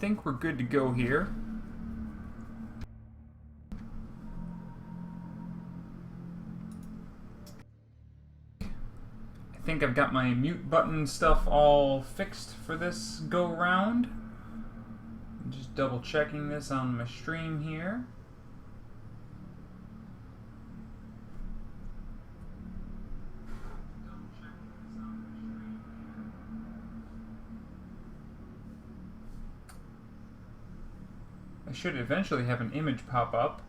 think we're good to go here. I think I've got my mute button stuff all fixed for this go round. I'm just double checking this on my stream here. I should eventually have an image pop up.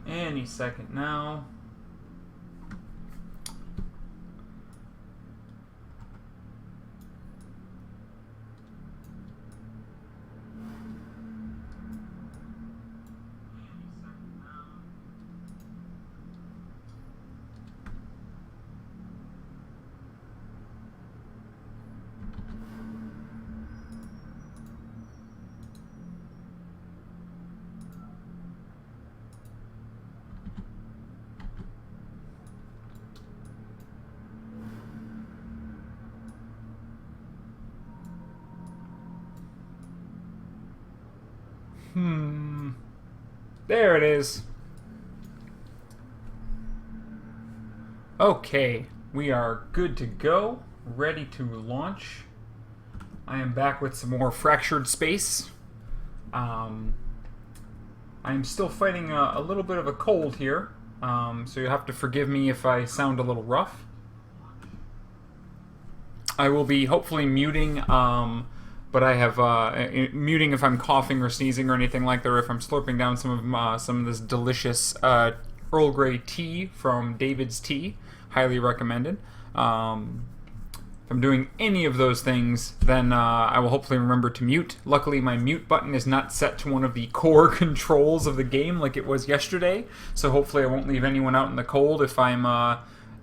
Any second now. There it is. Okay, we are good to go, ready to launch. I am back with some more Fractured Space. I am still fighting a little bit of a cold here, so you'll have to forgive me if I sound a little rough. I will be hopefully muting, but I have muting if I'm coughing or sneezing or anything like that, or if I'm slurping down some of this delicious Earl Grey tea from David's Tea, highly recommended. If I'm doing any of those things, then I will hopefully remember to mute. Luckily, my mute button is not set to one of the core controls of the game like it was yesterday, so hopefully I won't leave anyone out in the cold if I'm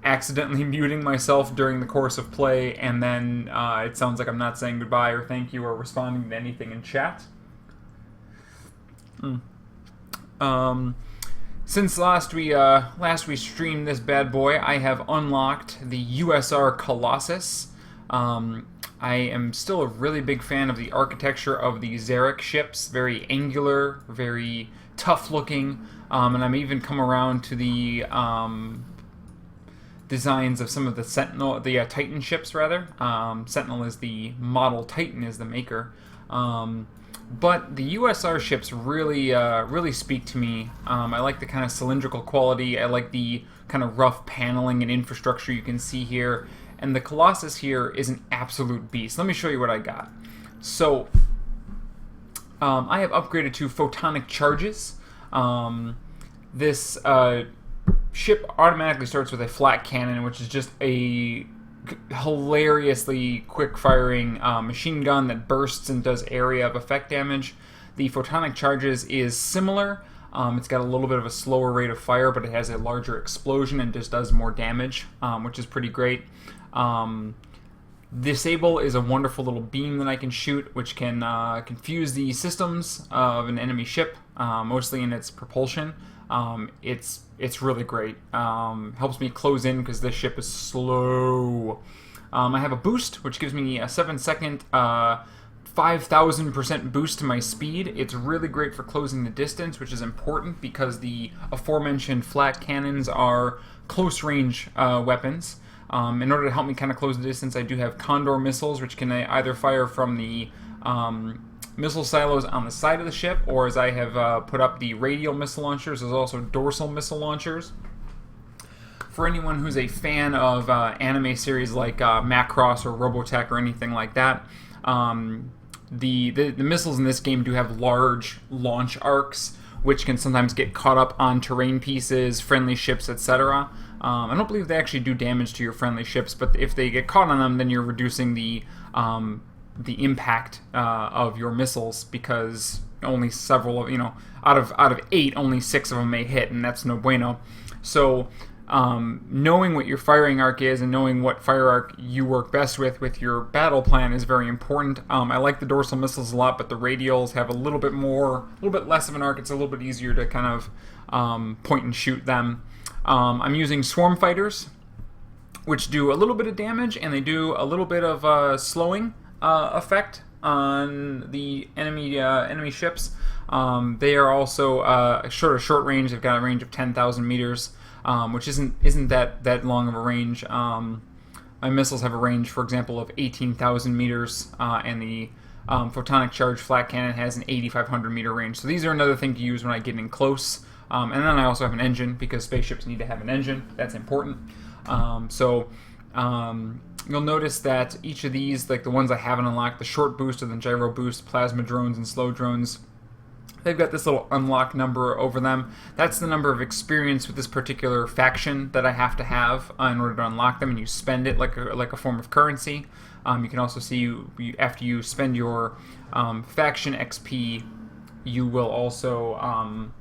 accidentally muting myself during the course of play, and then it sounds like I'm not saying goodbye or thank you or responding to anything in chat. Since last we streamed this bad boy, I have unlocked the USR Colossus. I am still a really big fan of the architecture of the Zarek ships, very angular, very tough looking, and I'm even come around to the designs of some of the Sentinel, the Titan ships rather. Sentinel is the model, Titan is the maker. But the USR ships really speak to me. I like the kind of cylindrical quality. I like the kind of rough paneling and infrastructure you can see here. And the Colossus here is an absolute beast. Let me show you what I got. So, I have upgraded to photonic charges. This ship automatically starts with a Flak cannon, which is just a hilariously quick-firing machine gun that bursts and does area of effect damage. The photonic charges is similar. It's got a little bit of a slower rate of fire, but it has a larger explosion and just does more damage, which is pretty great. Disable is a wonderful little beam that I can shoot, which can confuse the systems of an enemy ship, mostly in its propulsion. It's really great. Helps me close in because this ship is slow. I have a boost, which gives me a 7-second, 5,000% boost to my speed. It's really great for closing the distance, which is important because the aforementioned Flak cannons are close-range weapons. In order to help me kind of close the distance, I do have Condor missiles, which can either fire from the missile silos on the side of the ship, or as I have put up the radial missile launchers, there's also dorsal missile launchers. For anyone who's a fan of anime series like Macross or Robotech or anything like that, the missiles in this game do have large launch arcs, which can sometimes get caught up on terrain pieces, friendly ships, etc. I don't believe they actually do damage to your friendly ships, but if they get caught on them, then you're reducing the the impact of your missiles, because only several of, out of 8, only 6 of them may hit, and that's no bueno. So knowing what your firing arc is and knowing what fire arc you work best with your battle plan is very important. I like the dorsal missiles a lot, but the radials have a little bit less of an arc. It's a little bit easier to kind of point and shoot them. I'm using swarm fighters, which do a little bit of damage, and they do a little bit of slowing effect on the enemy ships. They are also short range. They've got a range of 10,000 meters, which isn't that long of a range. My missiles have a range, for example, of 18,000 meters, and the photonic charge Flak cannon has an 8,500 meter range. So these are another thing to use when I get in close. And then I also have an engine, because spaceships need to have an engine. That's important. You'll notice that each of these, like the ones I haven't unlocked, the short boost and the gyro boost, plasma drones and slow drones, they've got this little unlock number over them. That's the number of experience with this particular faction that I have to have in order to unlock them, and you spend it like a form of currency. You can also see after you spend your faction XP, you will also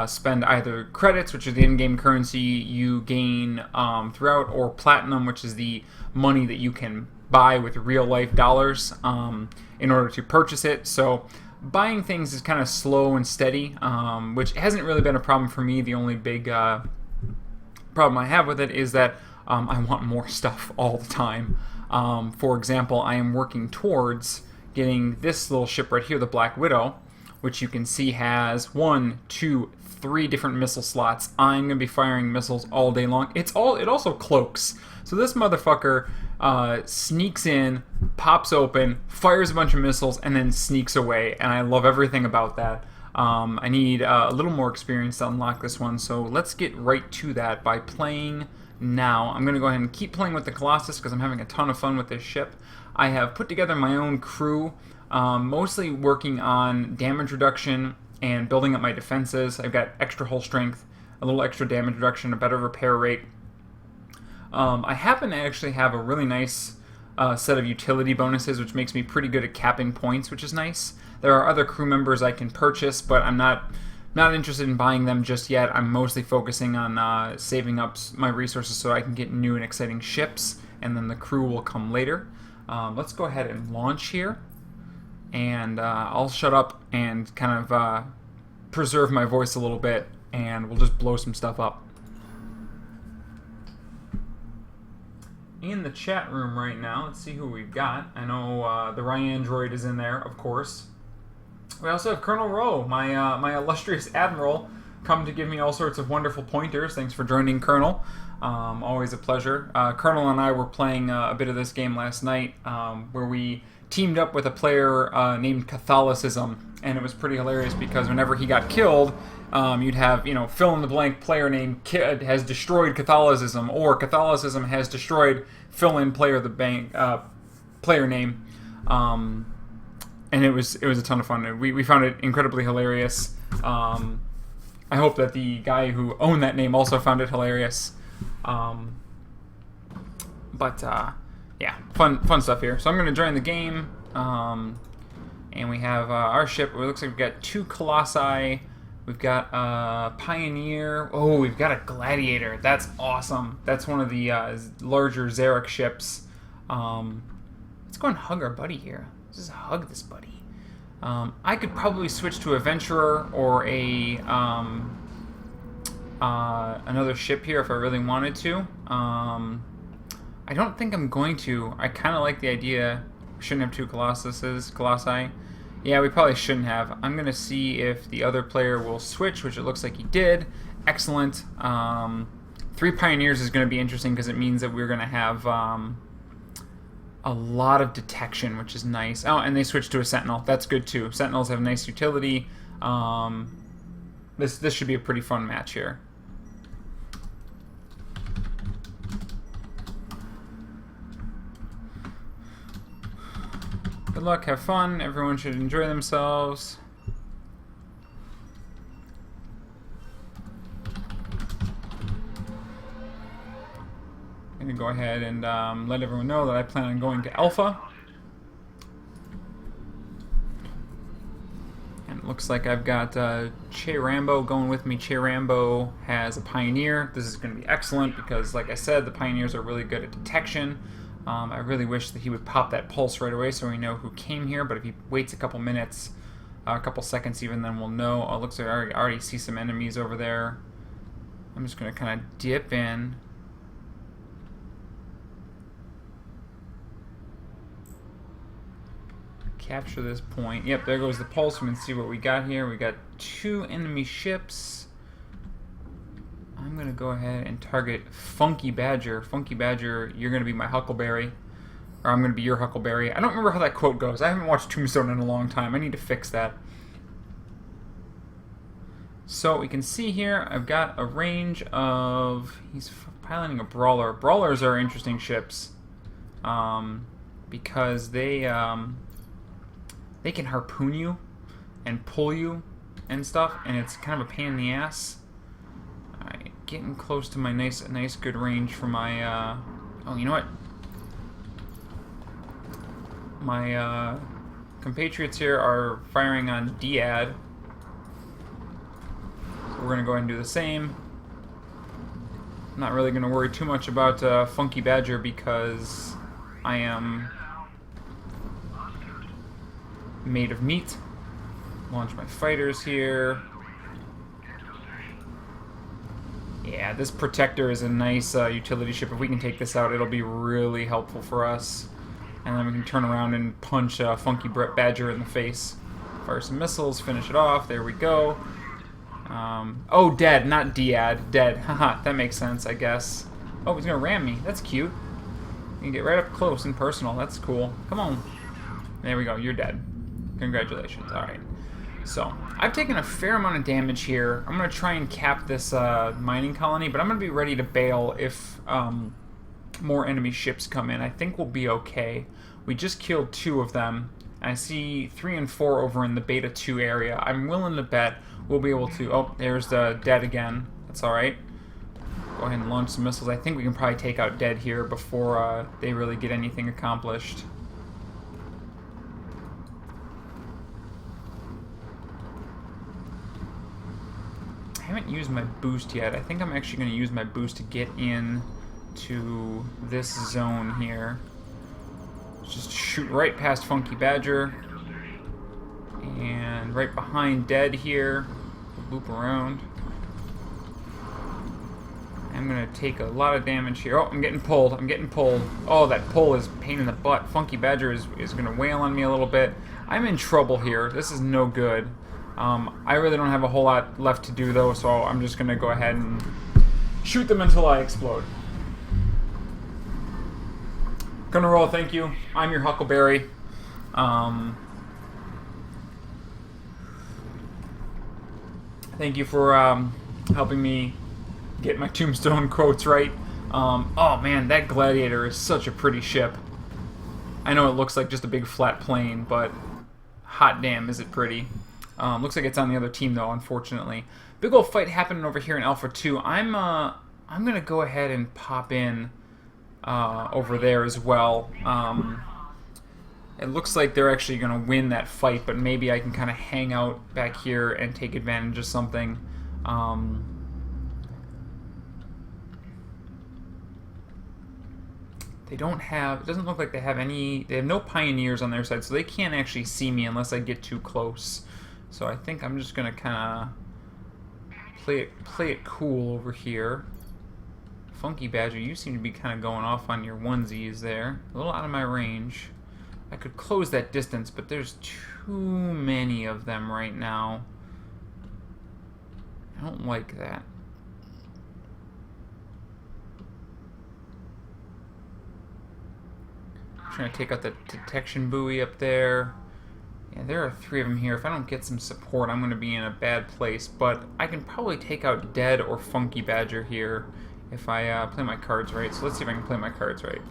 spend either credits, which is the in-game currency you gain throughout, or platinum, which is the money that you can buy with real-life dollars in order to purchase it. So buying things is kind of slow and steady, which hasn't really been a problem for me. The only big problem I have with it is that I want more stuff all the time. For example, I am working towards getting this little ship right here, the Black Widow, which you can see has 1, 2, 3 different missile slots. I'm going to be firing missiles all day long. It also cloaks. So this motherfucker sneaks in, pops open, fires a bunch of missiles, and then sneaks away. And I love everything about that. I need a little more experience to unlock this one, so let's get right to that by playing now. I'm going to go ahead and keep playing with the Colossus because I'm having a ton of fun with this ship. I have put together my own crew, mostly working on damage reduction and building up my defenses. I've got extra hull strength, a little extra damage reduction, a better repair rate. I happen to actually have a really nice set of utility bonuses, which makes me pretty good at capping points, which is nice. There are other crew members I can purchase, but I'm not interested in buying them just yet. I'm mostly focusing on saving up my resources so I can get new and exciting ships, and then the crew will come later. Let's go ahead and launch here, and I'll shut up and kind of preserve my voice a little bit, and we'll just blow some stuff up. In the chat room right now, let's see who we've got. I know the Ryandroid is in there, of course. We also have Colonel Rowe, my illustrious admiral, come to give me all sorts of wonderful pointers. Thanks for joining, Colonel. Always a pleasure. Colonel and I were playing a bit of this game last night, where we teamed up with a player named Catholicism, and it was pretty hilarious because whenever he got killed, you'd have, fill in the blank player name has destroyed Catholicism, or Catholicism has destroyed fill in player player name. And it was a ton of fun. We found it incredibly hilarious. I hope that the guy who owned that name also found it hilarious. Yeah, fun stuff here. So I'm going to join the game, and we have our ship. It looks like we've got 2 Colossi. We've got a Pioneer. Oh, we've got a Gladiator. That's awesome. That's one of the larger Xeric ships. Let's go and hug our buddy here. Let's just hug this buddy. I could probably switch to a Venturer or another ship here if I really wanted to. I don't think I'm going to. I kind of like the idea. We shouldn't have 2 Colossi. Yeah, we probably shouldn't have. I'm going to see if the other player will switch, which it looks like he did. Excellent. 3 Pioneers is going to be interesting because it means that we're going to have a lot of detection, which is nice. Oh, and they switched to a Sentinel. That's good too. Sentinels have nice utility. This should be a pretty fun match here. Good luck, have fun. Everyone should enjoy themselves. I'm going to go ahead and let everyone know that I plan on going to Alpha. looks like I've got Che Rambo going with me. Che Rambo has a Pioneer. This is going to be excellent because, like I said, the Pioneers are really good at detection. I really wish that he would pop that pulse right away so we know who came here, but if he waits a couple minutes, a couple seconds even, then we'll know. Oh, it looks like I already see some enemies over there. I'm just going to kind of dip in. Capture this point. Yep, there goes the pulse. We can see what we got here. We got 2 enemy ships. I'm going to go ahead and target Funky Badger. Funky Badger, you're going to be my Huckleberry. Or I'm going to be your Huckleberry. I don't remember how that quote goes. I haven't watched Tombstone in a long time. I need to fix that. So we can see here, I've got a range of... He's piloting a Brawler. Brawlers are interesting ships. Because they can harpoon you and pull you and stuff. And it's kind of a pain in the ass. Alright, getting close to my nice good range for my, oh, you know what? My, compatriots here are firing on Diad. So we're gonna go ahead and do the same. I'm not really gonna worry too much about, Funky Badger because I am made of meat. Launch my fighters here. Yeah, this Protector is a nice utility ship. If we can take this out, it'll be really helpful for us. And then we can turn around and punch Funky Badger in the face. Fire some missiles, finish it off. There we go. Oh, dead, not Diad. Dead. Haha, that makes sense, I guess. Oh, he's gonna ram me. That's cute. You can get right up close and personal. That's cool. Come on. There we go. You're dead. Congratulations. Alright. So, I've taken a fair amount of damage here. I'm going to try and cap this mining colony, but I'm going to be ready to bail if more enemy ships come in. I think we'll be okay. We just killed 2 of them. I see 3 and 4 over in the Beta 2 area. I'm willing to bet we'll be able to... Oh, there's the Dead again. That's alright. Go ahead and launch some missiles. I think we can probably take out Dead here before they really get anything accomplished. I haven't used my boost yet. I think I'm actually going to use my boost to get in to this zone here. Just shoot right past Funky Badger. And right behind Dead here. Loop around. I'm going to take a lot of damage here. Oh, I'm getting pulled. I'm getting pulled. Oh, that pull is a pain in the butt. Funky Badger is going to wail on me a little bit. I'm in trouble here. This is no good. I really don't have a whole lot left to do, though, so I'm just going to go ahead and shoot them until I explode. Gonna roll, thank you. I'm your Huckleberry. Thank you for helping me get my Tombstone quotes right. Oh, man, that Gladiator is such a pretty ship. I know it looks like just a big flat plane, but hot damn, is it pretty. Looks like it's on the other team, though, unfortunately. Big old fight happening over here in Alpha 2. I'm going to go ahead and pop in over there as well. It looks like they're actually going to win that fight, but maybe I can kind of hang out back here and take advantage of something. They don't have... It doesn't look like they have any... They have no Pioneers on their side, so they can't actually see me unless I get too close. So I think I'm just going to kind of play it cool over here. Funky Badger, you seem to be kind of going off on your onesies there. A little out of my range. I could close that distance, but there's too many of them right now. I don't like that. I'm trying to take out the detection buoy up there. Yeah, there are 3 of them here. If I don't get some support, I'm going to be in a bad place. But I can probably take out Dead or Funky Badger here if I play my cards right. So let's see if I can play my cards right.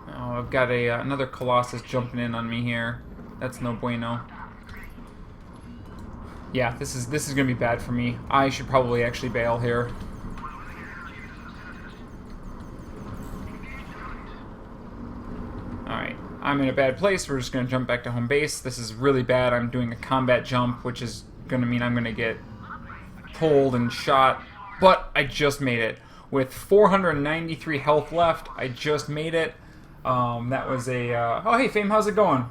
Oh, I've got another Colossus jumping in on me here. That's no bueno. Yeah, this is going to be bad for me. I should probably actually bail here. Alright, I'm in a bad place. We're just going to jump back to home base. This is really bad. I'm doing a combat jump, which is going to mean I'm going to get pulled and shot. But I just made it. With 493 health left, I just made it. That was a... oh, hey, Fame, how's it going?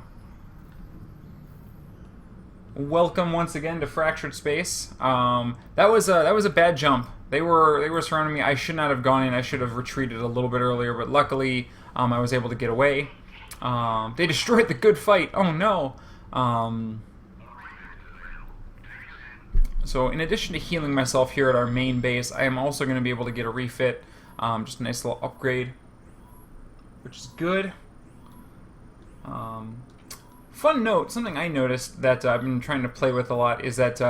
Welcome once again to Fractured Space. That was a bad jump. They were surrounding me. I should not have gone in. I should have retreated a little bit earlier, but luckily I was able to get away. They destroyed the good fight. Oh no. So in addition to healing myself here at our main base, I am also going to be able to get a refit. Just a nice little upgrade, which is good. Fun note, something I noticed that I've been trying to play with a lot is that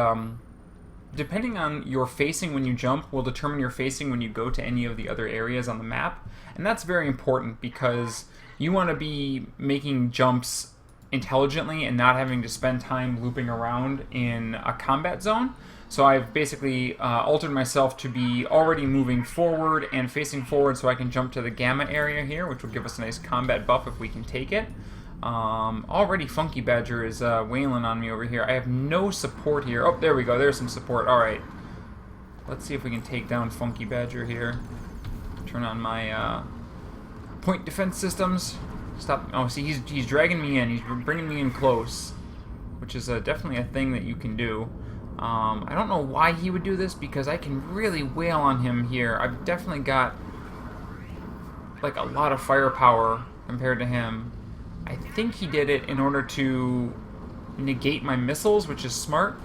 depending on your facing when you jump will determine your facing when you go to any of the other areas on the map. And that's very important because you want to be making jumps intelligently and not having to spend time looping around in a combat zone. So I've basically altered myself to be already moving forward and facing forward so I can jump to the gamma area here, which will give us a nice combat buff if we can take it. Already Funky Badger is wailing on me over here. I have no support here. Oh, there we go. There's some support. Alright. Let's see if we can take down Funky Badger here. Turn on my point defense systems. Stop. Oh, see, he's dragging me in. He's bringing me in close, which is definitely a thing that you can do. I don't know why he would do this, because I can really wail on him here. I've definitely got like a lot of firepower compared to him. I think he did it in order to negate my missiles, which is smart.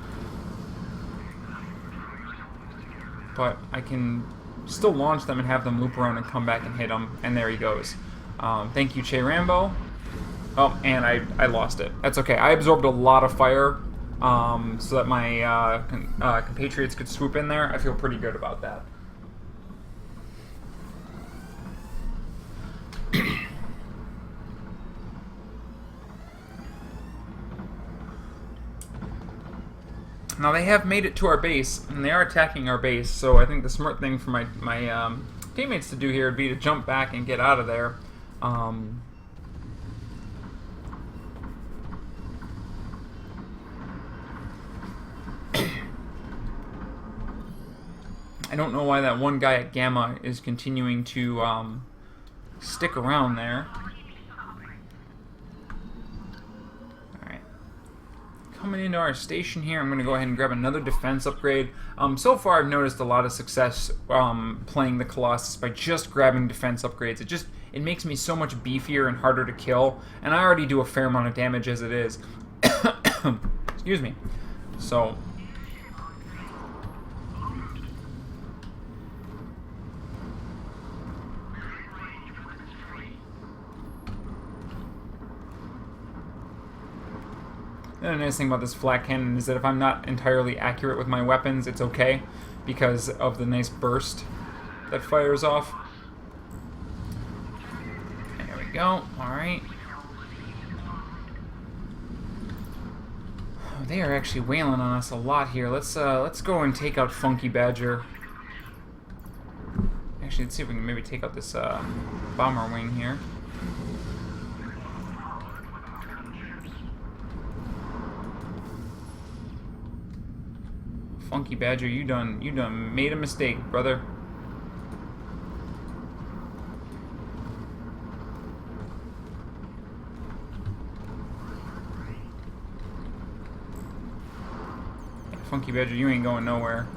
But I can still launch them and have them loop around and come back and hit him. And there he goes. Thank you, Che Rambo. Oh, and I lost it. That's okay. I absorbed a lot of fire so that my compatriots could swoop in there. I feel pretty good about that. Now they have made it to our base, and they are attacking our base, so I think the smart thing for my teammates to do here would be to jump back and get out of there. I don't know why that one guy at Gamma is continuing to stick around there. Coming into our station here, I'm going to go ahead and grab another defense upgrade. So far I've noticed a lot of success playing the Colossus by just grabbing defense upgrades. It makes me so much beefier and harder to kill, and I already do a fair amount of damage as it is. Excuse me. So the nice thing about this Flak cannon is that if I'm not entirely accurate with my weapons, it's okay, because of the nice burst that fires off. There we go. Alright. Oh, they are actually wailing on us a lot here. Let's go and take out Funky Badger. Actually, let's see if we can maybe take out this bomber wing here. Funky Badger, you done made a mistake, brother. Funky Badger, you ain't going nowhere.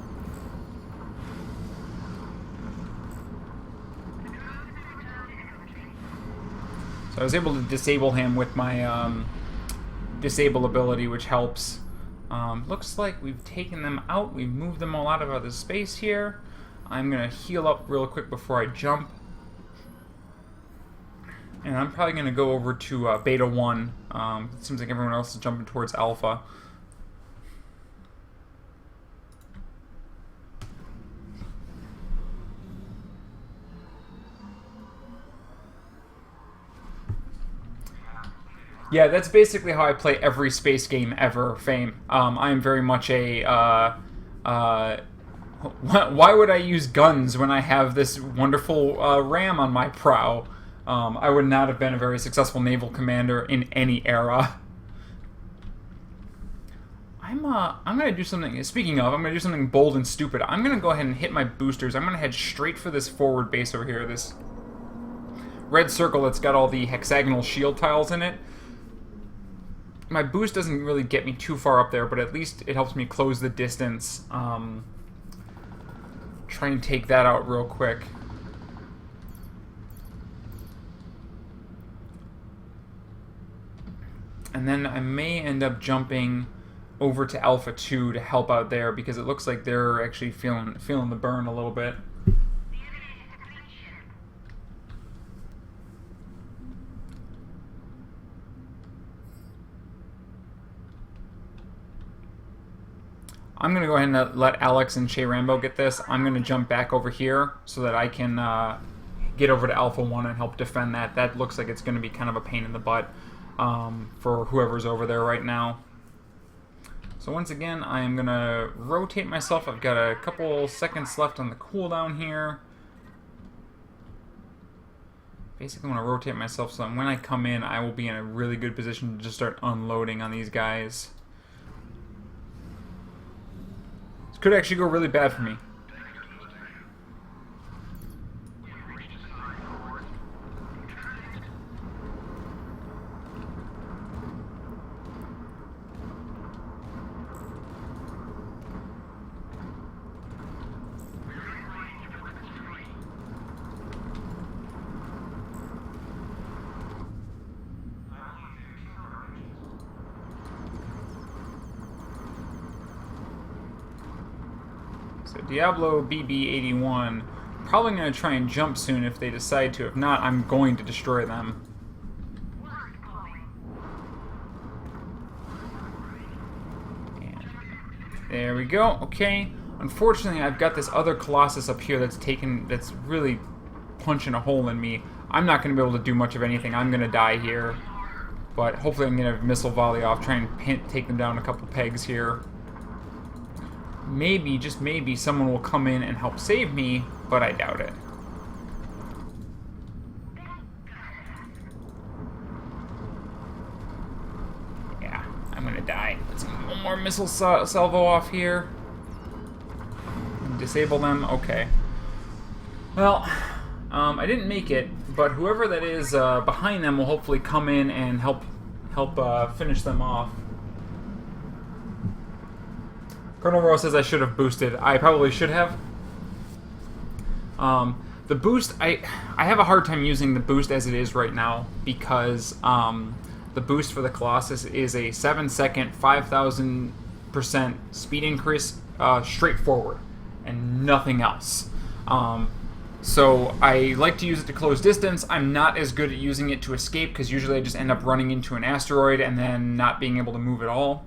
So I was able to disable him with my disable ability, which helps. Looks like we've taken them out. We've moved them all out of the space here. I'm going to heal up real quick before I jump. And I'm probably going to go over to Beta 1. It seems like everyone else is jumping towards Alpha. Yeah, that's basically how I play every space game ever, Fame. I am very much a, why would I use guns when I have this wonderful ram on my prow? I would not have been a very successful naval commander in any era. I'm gonna do something. Speaking of, I'm gonna do something bold and stupid. I'm gonna go ahead and hit my boosters. I'm gonna head straight for this forward base over here. This red circle that's got all the hexagonal shield tiles in it. My boost doesn't really get me too far up there, but at least it helps me close the distance. Try and take that out real quick. And then I may end up jumping over to Alpha 2 to help out there, because it looks like they're actually feeling the burn a little bit. I'm going to go ahead and let Alex and Che Rambo get this. I'm going to jump back over here so that I can get over to Alpha 1 and help defend that. That looks like it's going to be kind of a pain in the butt for whoever's over there right now. So once again, I am going to rotate myself. I've got a couple seconds left on the cooldown here. Basically, I want to rotate myself so that when I come in, I will be in a really good position to just start unloading on these guys. This could actually go really bad for me. So Diablo BB-81, probably going to try and jump soon if they decide to. If not, I'm going to destroy them. And there we go. Okay. Unfortunately, I've got this other Colossus up here that's really punching a hole in me. I'm not going to be able to do much of anything. I'm going to die here. But hopefully I'm going to missile volley off, try and take them down a couple pegs here. Maybe, just maybe, someone will come in and help save me, but I doubt it. Yeah, I'm gonna die. Let's get one more missile salvo off here. Disable them. Okay. Well, I didn't make it, but whoever that is behind them will hopefully come in and help finish them off. Colonel Rowe says I should have boosted. I probably should have. The boost, I have a hard time using the boost as it is right now, because the boost for the Colossus is a 7-second, 5,000% speed increase straightforward, and nothing else. So I like to use it to close distance. I'm not as good at using it to escape, because usually I just end up running into an asteroid and then not being able to move at all.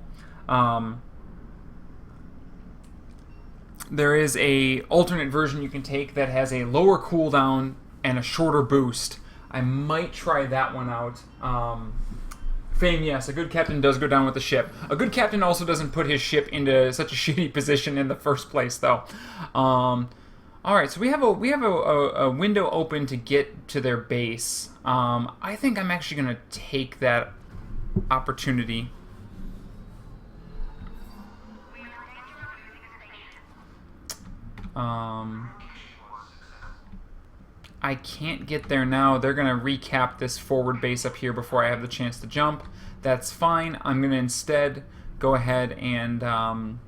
There is a alternate version you can take that has a lower cooldown and a shorter boost. I might try that one out. Fame, yes, a good captain does go down with the ship. A good captain also doesn't put his ship into such a shitty position in the first place, though. All right, so we have a window open to get to their base. I think I'm actually going to take that opportunity. I can't get there now. They're going to recap this forward base up here before I have the chance to jump. That's fine. I'm going to instead go ahead and I'm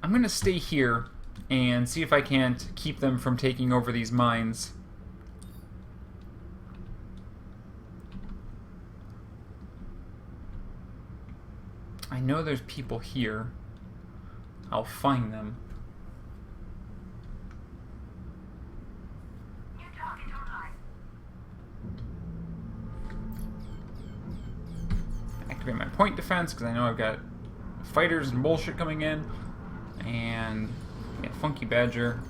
going to stay here and see if I can't keep them from taking over these mines. I know there's people here. I'll find them. Activate my point defense, because I know I've got fighters and bullshit coming in. And yeah, Funky Badger.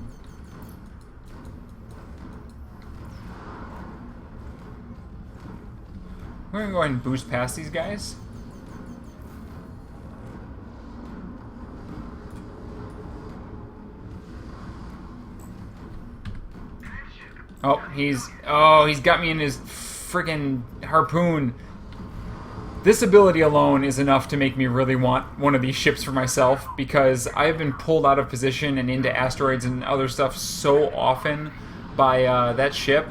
We're going to go ahead and boost past these guys. he's got me in his friggin' harpoon. This ability alone is enough to make me really want one of these ships for myself, because I've been pulled out of position and into asteroids and other stuff so often by that ship.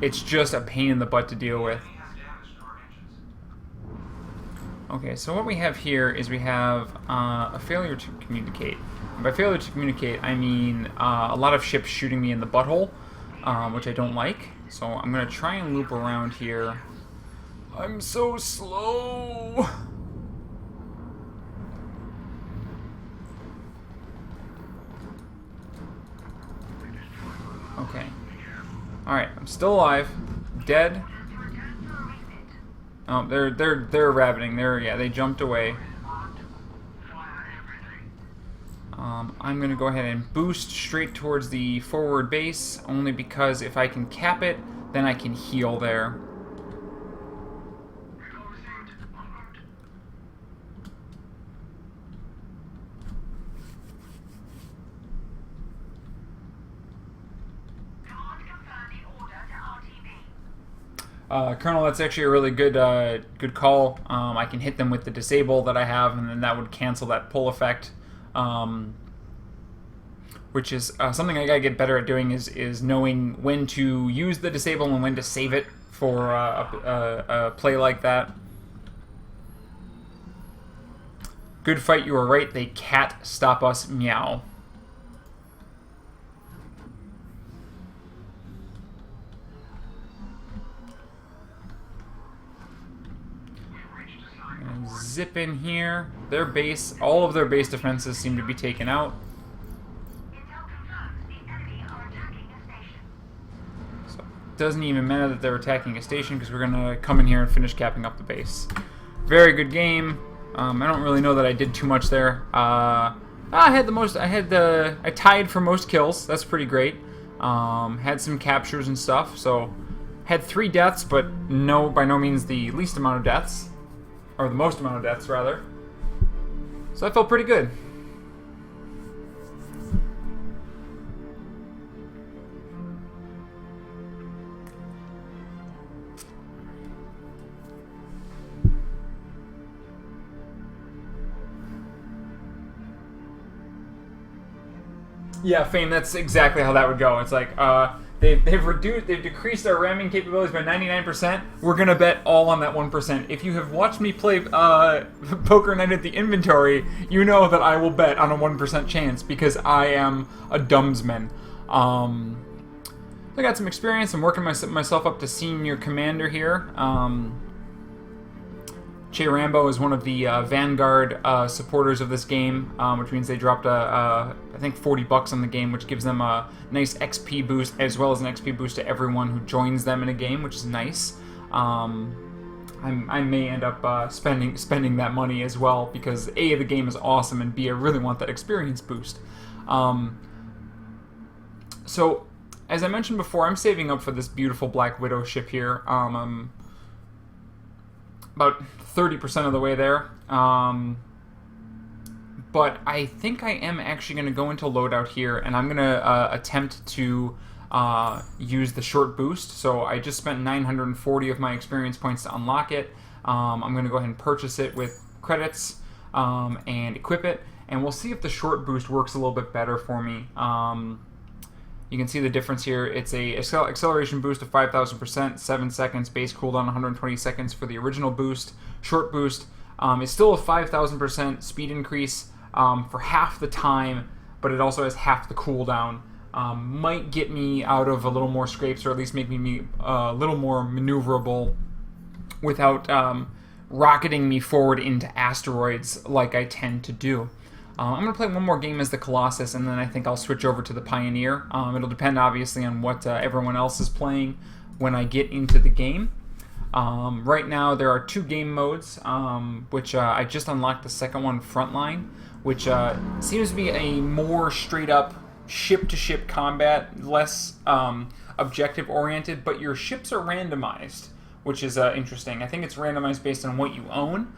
It's just a pain in the butt to deal with. Okay, so what we have here is we have a failure to communicate. And by failure to communicate, I mean a lot of ships shooting me in the butthole, which I don't like. So I'm going to try and loop around here. I'm so slow. Okay. Alright, I'm still alive. Dead. Oh, they're rabbiting. They jumped away. I'm gonna go ahead and boost straight towards the forward base, only because if I can cap it, then I can heal there. Colonel, that's actually a really good good call. I can hit them with the disable that I have, and then that would cancel that pull effect, which is something I gotta get better at doing, is knowing when to use the disable and when to save it for a play like that. Good fight, you were right. They can't stop us, meow. Zip in here. Their base, all of their base defenses seem to be taken out. So it doesn't even matter that they're attacking a station, because we're gonna come in here and finish capping up the base. Very good game. I don't really know that I did too much there. I tied for most kills. That's pretty great. Had some captures and stuff. So had 3 deaths, but by no means the least amount of deaths. Or the most amount of deaths, rather. So I felt pretty good. Yeah, Fame, that's exactly how that would go. It's like, they've decreased our ramming capabilities by 99%. We're gonna bet all on that 1%. If you have watched me play Poker Night at the Inventory, you know that I will bet on a 1% chance, because I am a dumbsman. I got some experience. I'm working myself up to senior commander here. Che Rambo is one of the Vanguard supporters of this game, which means they dropped I think $40 on the game, which gives them a nice XP boost, as well as an XP boost to everyone who joins them in a game, which is nice. I may end up spending that money as well, because A, the game is awesome, and B, I really want that experience boost. So, as I mentioned before, I'm saving up for this beautiful Black Widow ship here. I'm about 30% of the way there. But I think I am actually going to go into loadout here, and I'm going to attempt to use the short boost. So I just spent 940 of my experience points to unlock it. I'm going to go ahead and purchase it with credits and equip it, and we'll see if the short boost works a little bit better for me. You can see the difference here. It's a acceleration boost of 5,000%, 7 seconds, base cooldown 120 seconds for the original boost. Short boost is still a 5,000% speed increase for half the time, but it also has half the cooldown. Might get me out of a little more scrapes, or at least make me a little more maneuverable without rocketing me forward into asteroids like I tend to do. I'm going to play one more game as the Colossus, and then I think I'll switch over to the Pioneer. It'll depend, obviously, on what everyone else is playing when I get into the game. Right now, there are 2 game modes, which I just unlocked the second one, Frontline, which seems to be a more straight-up ship-to-ship combat, less objective-oriented, but your ships are randomized, which is interesting. I think it's randomized based on what you own.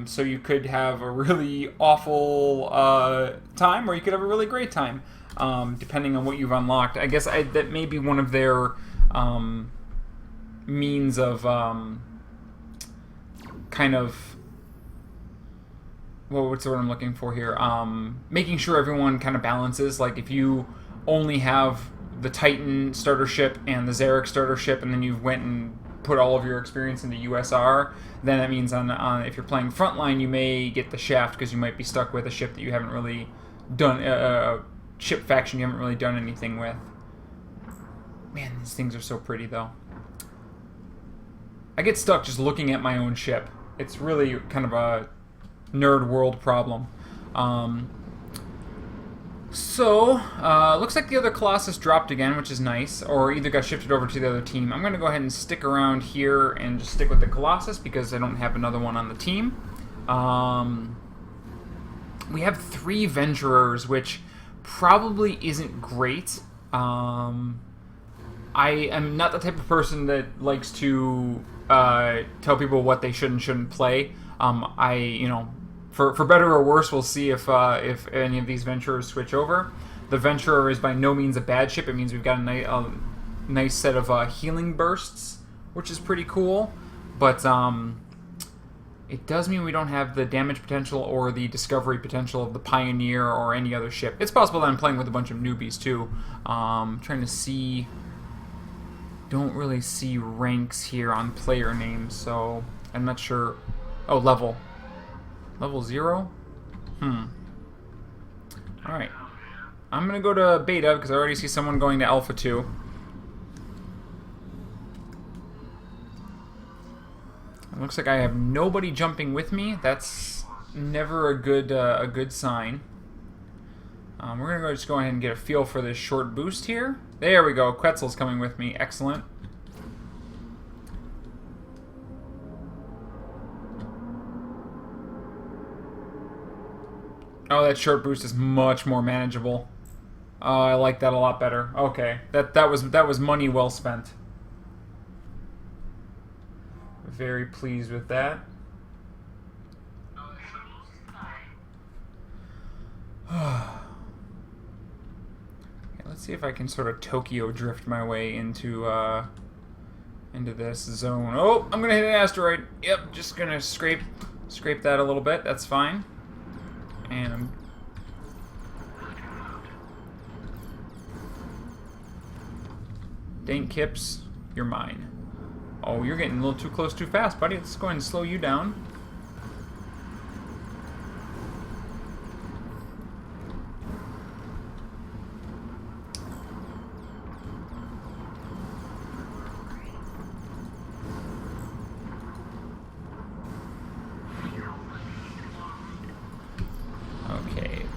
So you could have a really awful time, or you could have a really great time. depending on what you've unlocked. I guess that may be one of their means of kind of, well, what's the word I'm looking for here? Making sure everyone kind of balances. Like if you only have the Titan starter ship and the Xeric starter ship, and then you went and put all of your experience into USR, then that means on if you're playing Frontline, you may get the Shaft because you might be stuck with a ship that you haven't really done, ship faction you haven't really done anything with. Man, these things are so pretty, though. I get stuck just looking at my own ship. It's really kind of a nerd world problem. Looks like the other Colossus dropped again, which is nice, or either got shifted over to the other team. I'm going to go ahead and stick around here and just stick with the Colossus because I don't have another one on the team. We have 3 Venturers, which probably isn't great. I am not the type of person that likes to tell people what they should and shouldn't play. For better or worse, we'll see if any of these Venturers switch over. The Venturer is by no means a bad ship. It means we've got a nice set of healing bursts, which is pretty cool. But it does mean we don't have the damage potential or the discovery potential of the Pioneer or any other ship. It's possible that I'm playing with a bunch of newbies, too. Trying to see... Don't really see ranks here on player names, so I'm not sure. Oh, level. Level 0? Alright. I'm going to go to Beta because I already see someone going to Alpha 2. It looks like I have nobody jumping with me. That's never a good sign. We're going to just go ahead and get a feel for this short boost here. There we go. Quetzal's coming with me. Excellent. Oh, that short boost is much more manageable. I like that a lot better. Okay, that was money well spent. Very pleased with that. Let's see if I can sort of Tokyo drift my way into this zone. Oh, I'm gonna hit an asteroid. Yep, just gonna scrape that a little bit. That's fine. And I'm... Dang, Kips, you're mine. Oh, you're getting a little too close too fast, buddy. Let's go ahead and slow you down.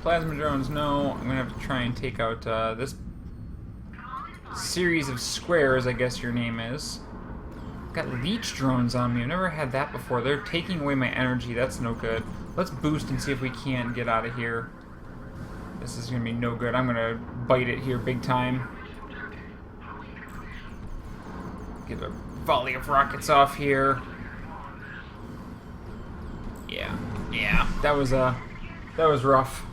Plasma drones, no. I'm gonna have to try and take out this series of squares, I guess your name is. Got leech drones on me. I've never had that before. They're taking away my energy. That's no good. Let's boost and see if we can get out of here. This is gonna be no good. I'm gonna bite it here big time. Get a volley of rockets off here. Yeah, that was rough.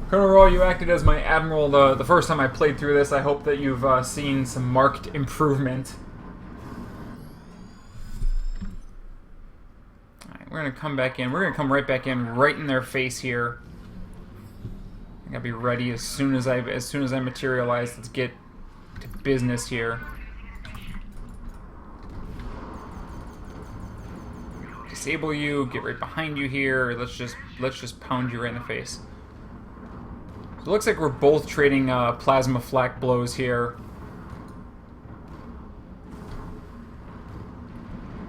Colonel Roy, you acted as my admiral the first time I played through this. I hope that you've seen some marked improvement. Alright, we're going to come back in. We're going to come right back in, right in their face here. I gotta be ready as soon as I materialize. Let's get to business here. Disable you, get right behind you here. Let's just pound you right in the face. It looks like we're both trading plasma flak blows here.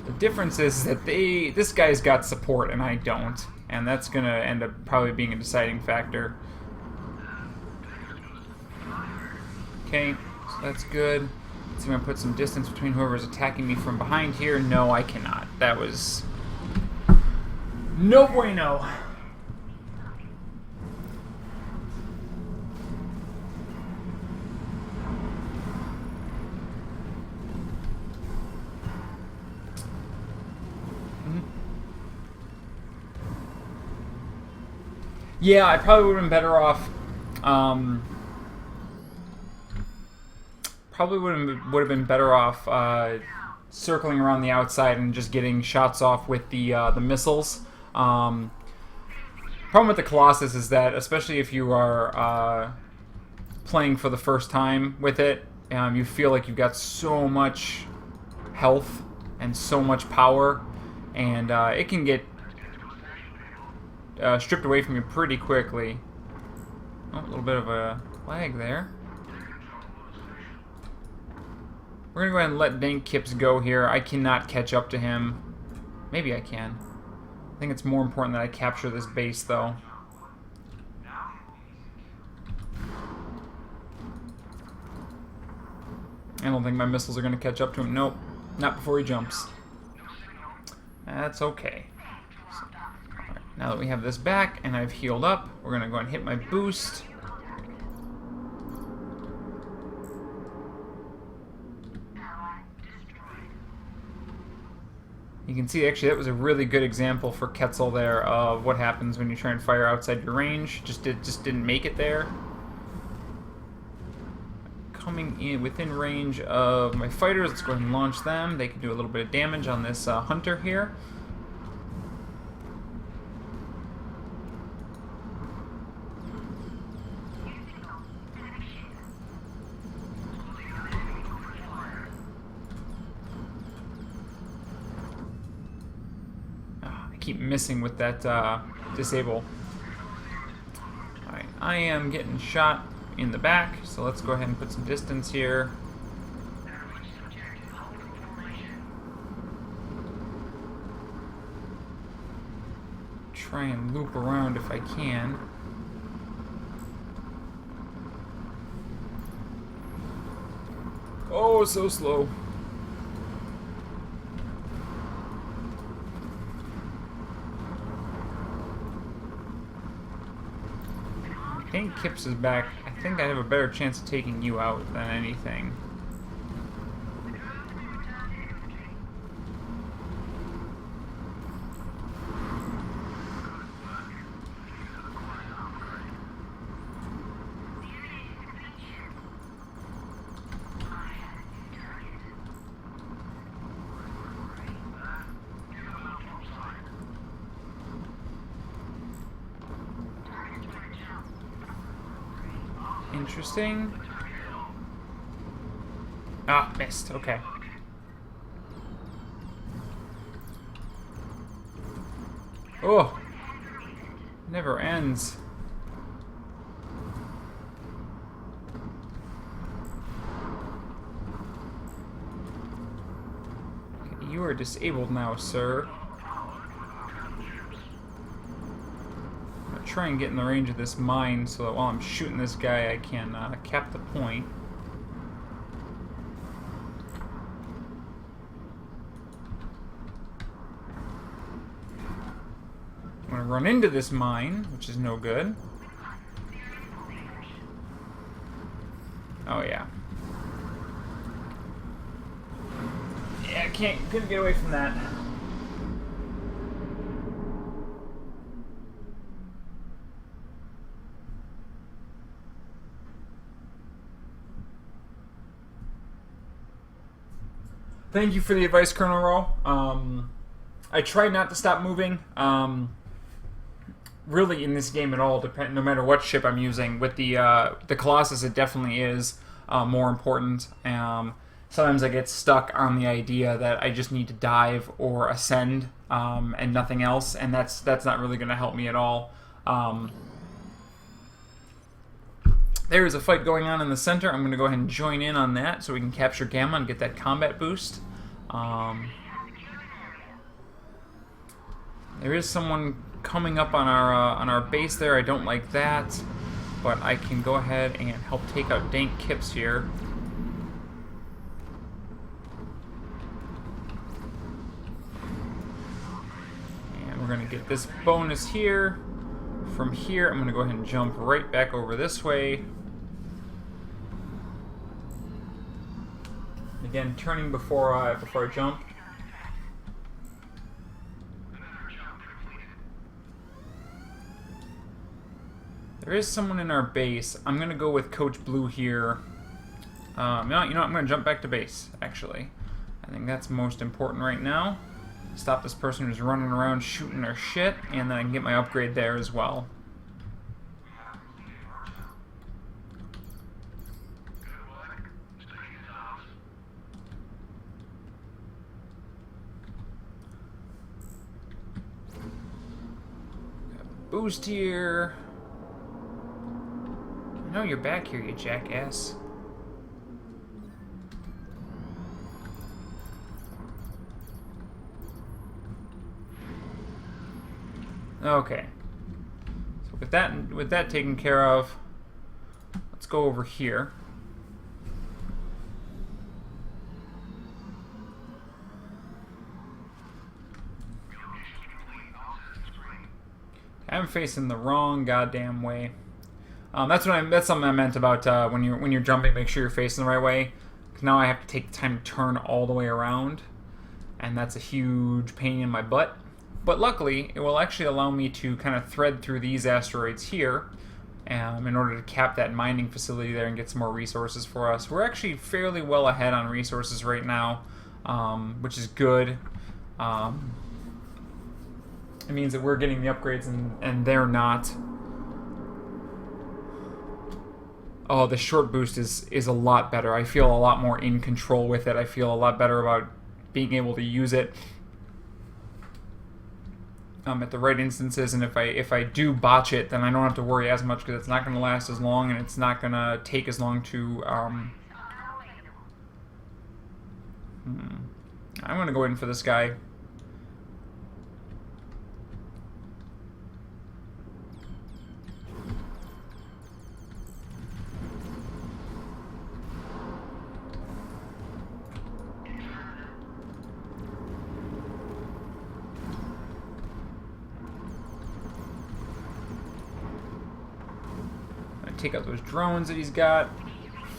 The difference is that this guy's got support and I don't, and that's gonna end up probably being a deciding factor. Okay, so that's good. Let's see if I can put some distance between whoever's attacking me from behind here. No, I cannot. That was no bueno. Yeah, I probably would have been better off. Probably would have been better off circling around the outside and just getting shots off with the missiles. Problem with the Colossus is that, especially if you are playing for the first time with it, you feel like you've got so much health and so much power, and it can get stripped away from you pretty quickly. Oh, a little bit of a lag there. We're going to go ahead and let Dank Kips go here. I cannot catch up to him. Maybe I can. I think it's more important that I capture this base, though. I don't think my missiles are going to catch up to him. Nope. Not before he jumps. That's okay. So, right, now that we have this back and I've healed up, we're going to go and hit my boost. You can see, actually, that was a really good example for Quetzal there of what happens when you try and fire outside your range. Just didn't make it there. Coming in within range of my fighters, let's go ahead and launch them. They can do a little bit of damage on this hunter here. Keep missing with that disable. Alright, I am getting shot in the back, so let's go ahead and put some distance here. Try and loop around if I can. Oh, so slow. Dank Kips is back. I think I have a better chance of taking you out than anything. Interesting. Ah, missed. Okay. Oh, never ends. Okay, you are disabled now, sir. Try and get in the range of this mine so that while I'm shooting this guy I can cap the point. I'm going to run into this mine, which is no good. Oh yeah. Yeah, couldn't get away from that. Thank you for the advice, Colonel Rowe. I try not to stop moving. Really, in this game at all, no matter what ship I'm using. With the Colossus, it definitely is more important. Sometimes I get stuck on the idea that I just need to dive or ascend and nothing else, and that's not really going to help me at all. There is a fight going on in the center. I'm going to go ahead and join in on that so we can capture Gamma and get that combat boost. There is someone coming up on our base there. I don't like that, but I can go ahead and help take out Dank Kips here. And we're going to get this bonus here. From here, I'm going to go ahead and jump right back over this way. Again, turning before I jump. There is someone in our base. I'm going to go with Coach Blue here. You know, I'm going to jump back to base, actually. I think that's most important right now. Stop this person who's running around shooting their shit, and then I can get my upgrade there as well. Boost here. I know you're back here, you jackass. Okay. So with that taken care of, let's go over here. I'm facing the wrong goddamn way. That's something I meant about when you're jumping. Make sure you're facing the right way. 'Cause now I have to take the time to turn all the way around, and that's a huge pain in my butt. But luckily, it will actually allow me to kind of thread through these asteroids here, in order to cap that mining facility there and get some more resources for us. We're actually fairly well ahead on resources right now, which is good. It means that we're getting the upgrades and they're not. Oh, the short boost is a lot better. I feel a lot more in control with it. I feel a lot better about being able to use it at the right instances. And if I do botch it, then I don't have to worry as much, because it's not going to last as long and it's not going to take as long to... I'm going to go in for this guy. Take out those drones that he's got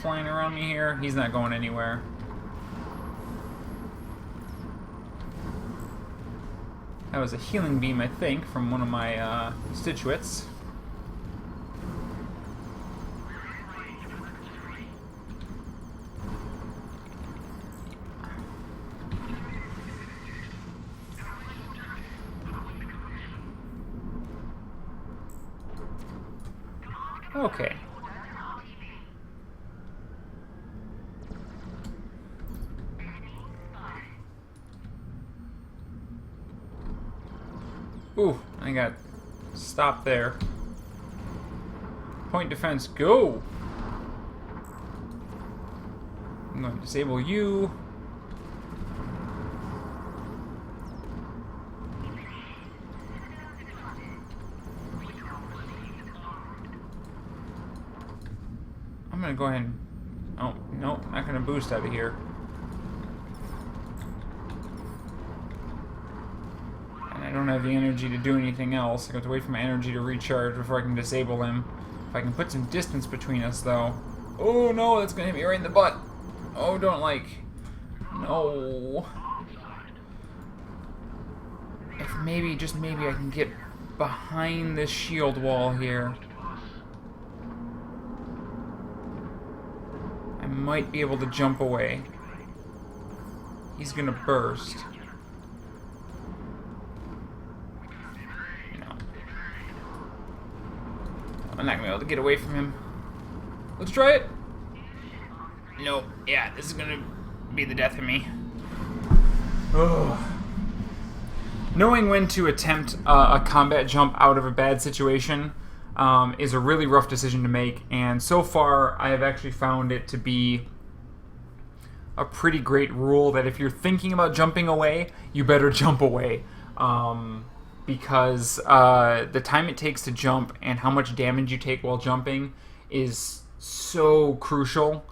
flying around me here. He's not going anywhere. That was a healing beam, I think, from one of my constituents. Okay. Ooh, I got stopped there. Point defense, go! I'm going to disable you. I'm gonna go ahead and... Oh, no, not gonna boost out of here. And I don't have the energy to do anything else. I have to wait for my energy to recharge before I can disable him. If I can put some distance between us, though. Oh, no, that's gonna hit me right in the butt. Oh, don't like... No. If maybe, just maybe, I can get behind this shield wall here. I might be able to jump away. He's gonna burst. No. I'm not gonna be able to get away from him. Let's try it. No. Yeah, this is gonna be the death of me. Ugh. Knowing when to attempt a combat jump out of a bad situation is a really rough decision to make, and so far I have actually found it to be a pretty great rule that if you're thinking about jumping away, you better jump away, because the time it takes to jump and how much damage you take while jumping is so crucial.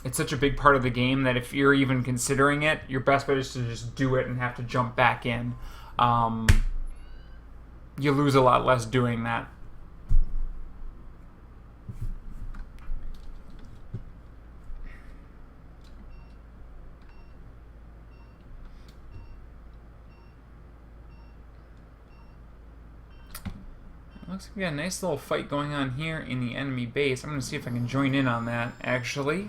It's such a big part of the game that if you're even considering it, your best bet is to just do it and have to jump back in. You lose a lot less doing that. looks like we got a nice little fight going on here in the enemy base. I'm going to see if I can join in on that, actually.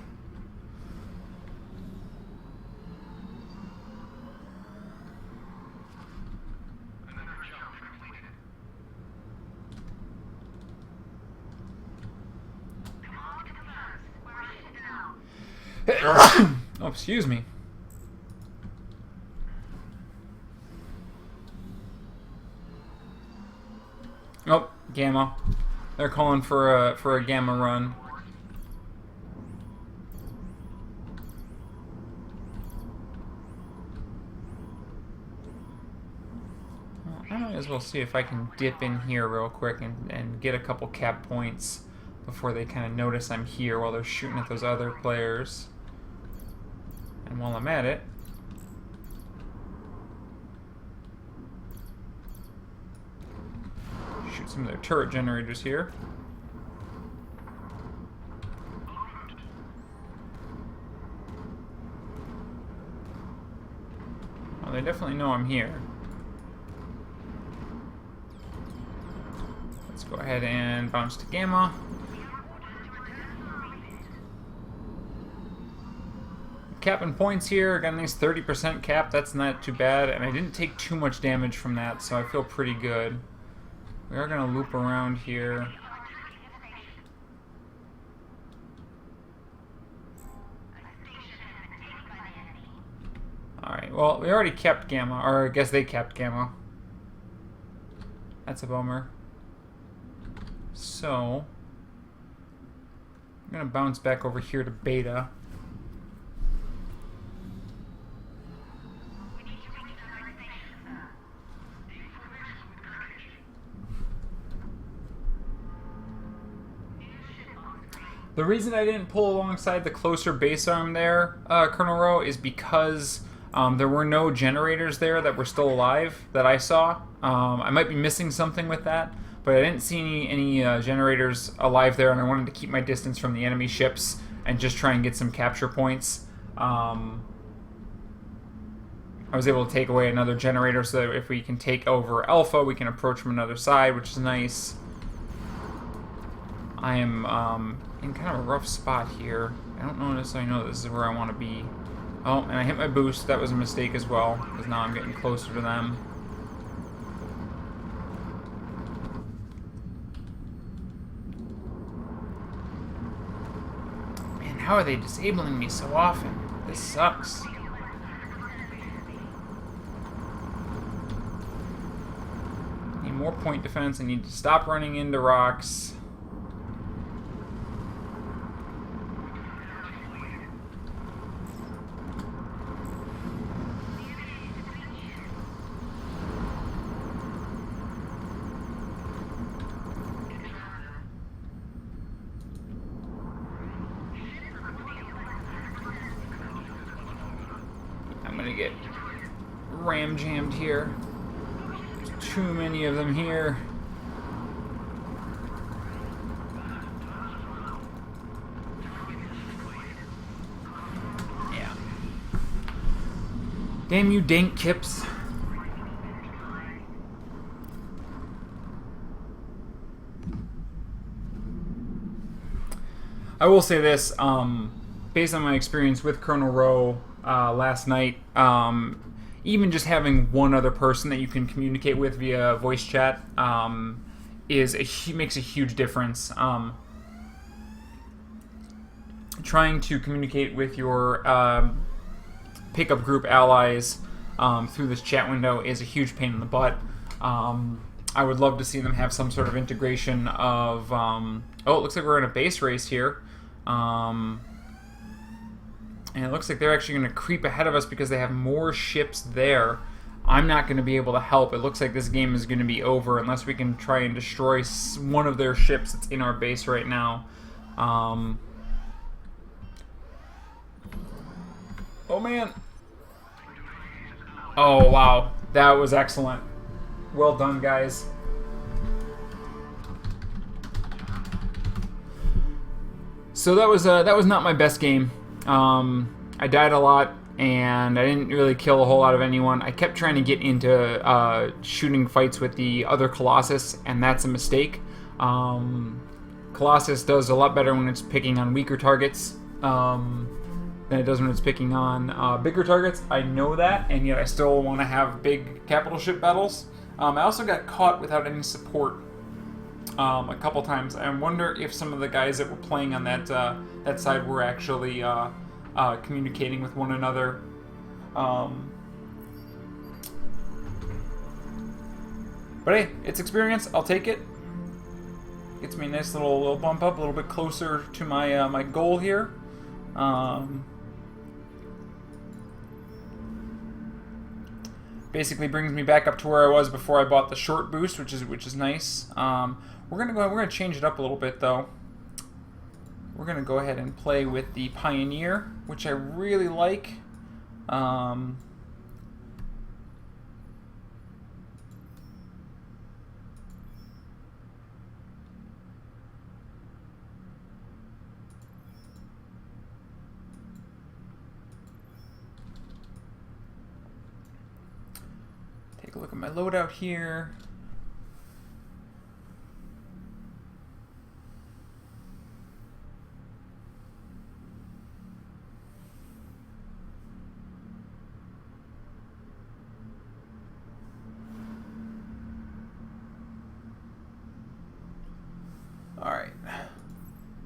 Oh, excuse me. Oh, Gamma. They're calling for a Gamma run. Well, I might as well see if I can dip in here real quick and get a couple cap points before they kind of notice I'm here while they're shooting at those other players. And while I'm at it, shoot some of their turret generators here. Well, they definitely know I'm here. Let's go ahead and bounce to Gamma. Capping points here, got a nice 30% cap, that's not too bad, and I didn't take too much damage from that, so I feel pretty good. We are going to loop around here. Alright, well, we already kept Gamma, or I guess they kept Gamma. That's a bummer. So, I'm going to bounce back over here to Beta. The reason I didn't pull alongside the closer base arm there, Colonel Rowe, is because there were no generators there that were still alive that I saw. I might be missing something with that, but I didn't see any generators alive there, and I wanted to keep my distance from the enemy ships and just try and get some capture points. I was able to take away another generator so that if we can take over Alpha, we can approach from another side, which is nice. I am in kind of a rough spot here. I don't know necessarily know this is where I want to be. Oh, and I hit my boost. That was a mistake as well, because now I'm getting closer to them. Man, how are they disabling me so often? This sucks. Need more point defense. I need to stop running into rocks. Get ram jammed here. There's too many of them here. Yeah. Damn you, dank kips. I will say this, based on my experience with Colonel Rowe last night, even just having one other person that you can communicate with via voice chat makes a huge difference. Trying to communicate with your pickup group allies through this chat window is a huge pain in the butt. I would love to see them have some sort of integration of... oh, it looks like we're in a base race here. And it looks like they're actually going to creep ahead of us because they have more ships there. I'm not going to be able to help. It looks like this game is going to be over unless we can try and destroy one of their ships that's in our base right now. Oh, man. Oh, wow. That was excellent. Well done, guys. So that was not my best game. I died a lot. and I didn't really kill a whole lot of anyone. I kept trying to get into shooting fights with the other Colossus, and that's a mistake. Colossus does a lot better when it's picking on weaker targets than it does when it's picking on bigger targets. I know that, and yet I still want to have big capital ship battles. I also got caught without any support a couple times. I wonder if some of the guys that were playing on that side were actually communicating with one another. But hey, it's experience. I'll take it. Gets me a nice little bump up, a little bit closer to my my goal here. Basically brings me back up to where I was before I bought the short boost, which is nice. We're gonna change it up a little bit though. We're gonna go ahead and play with the Pioneer, which I really like. Take a look at my loadout here. Alright,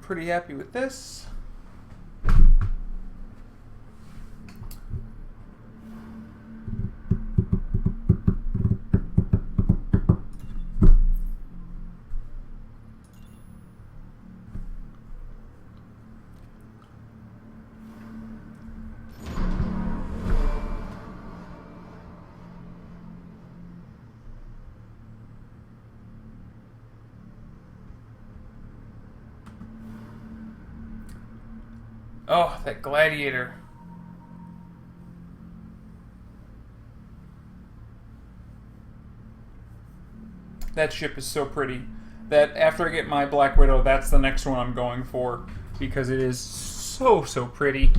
pretty happy with this. Oh, that gladiator. That ship is so pretty. That after I get my Black Widow, that's the next one I'm going for. Because it is so pretty.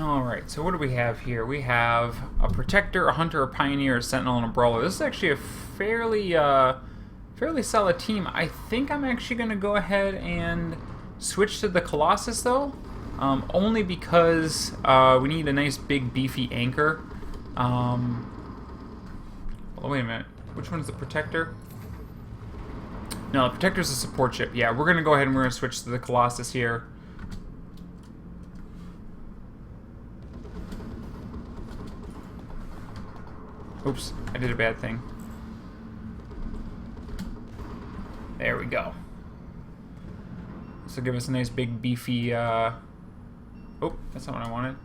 Alright, so what do we have here? We have a Protector, a Hunter, a Pioneer, a Sentinel, and a Brawler. This is actually a fairly solid team. I think I'm actually going to go ahead and switch to the Colossus, though. Only because we need a nice big beefy anchor. Oh, wait a minute. Which one's the Protector? No, the Protector's a support ship. Yeah, we're going to go ahead and we're going to switch to the Colossus here. Oops, I did a bad thing. There we go. This will give us a nice big beefy, oh, that's not what I wanted.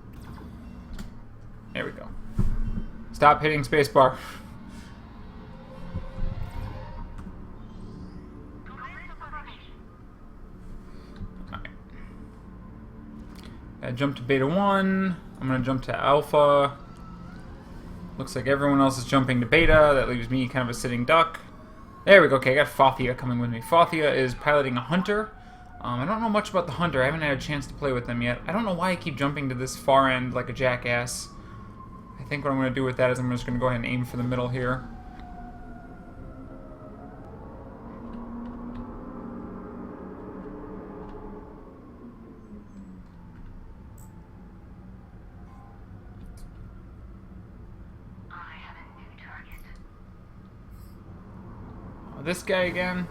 There we go. Stop hitting spacebar. Alright. Jump to Beta 1. I'm gonna jump to Alpha. Looks like everyone else is jumping to Beta. That leaves me kind of a sitting duck. There we go. Okay, I got Fothia coming with me. Fothia is piloting a Hunter. I don't know much about the Hunter. I haven't had a chance to play with them yet. I don't know why I keep jumping to this far end like a jackass. I think what I'm going to do with that is I'm just going to go ahead and aim for the middle here. This guy again.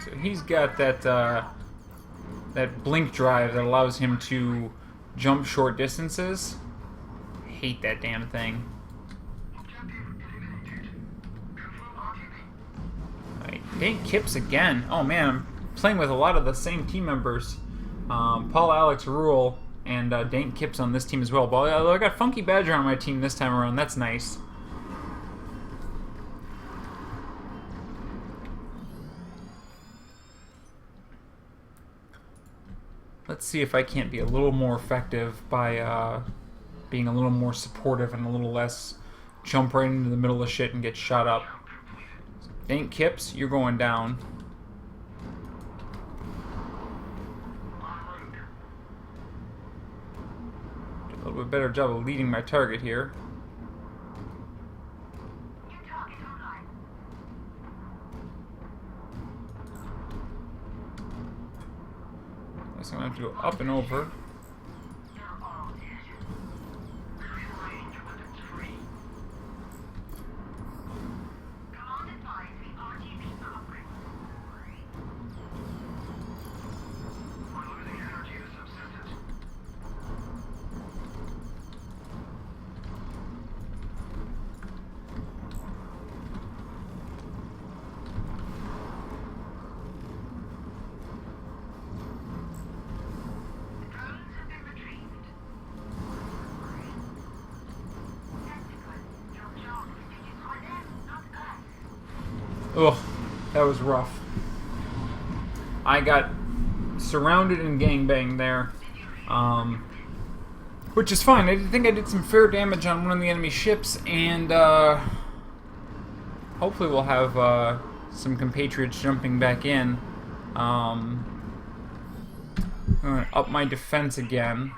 So he's got that that blink drive that allows him to jump short distances. hate that damn thing. Alright, Dane Kipps again. Oh man, I'm playing with a lot of the same team members. Paul, Alex, Rule, and Dane Kipps on this team as well. But I got Funky Badger on my team this time around. That's nice. Let's see if I can't be a little more effective by being a little more supportive and a little less jump right into the middle of shit and get shot up. Dane Kipps, you're going down. Do a little bit better job of leading my target here. So I'm going to have to go up and over. Ugh, that was rough. I got surrounded and gangbanged there, which is fine. I think I did some fair damage on one of the enemy ships, and hopefully we'll have some compatriots jumping back in. I'm going to up my defense again,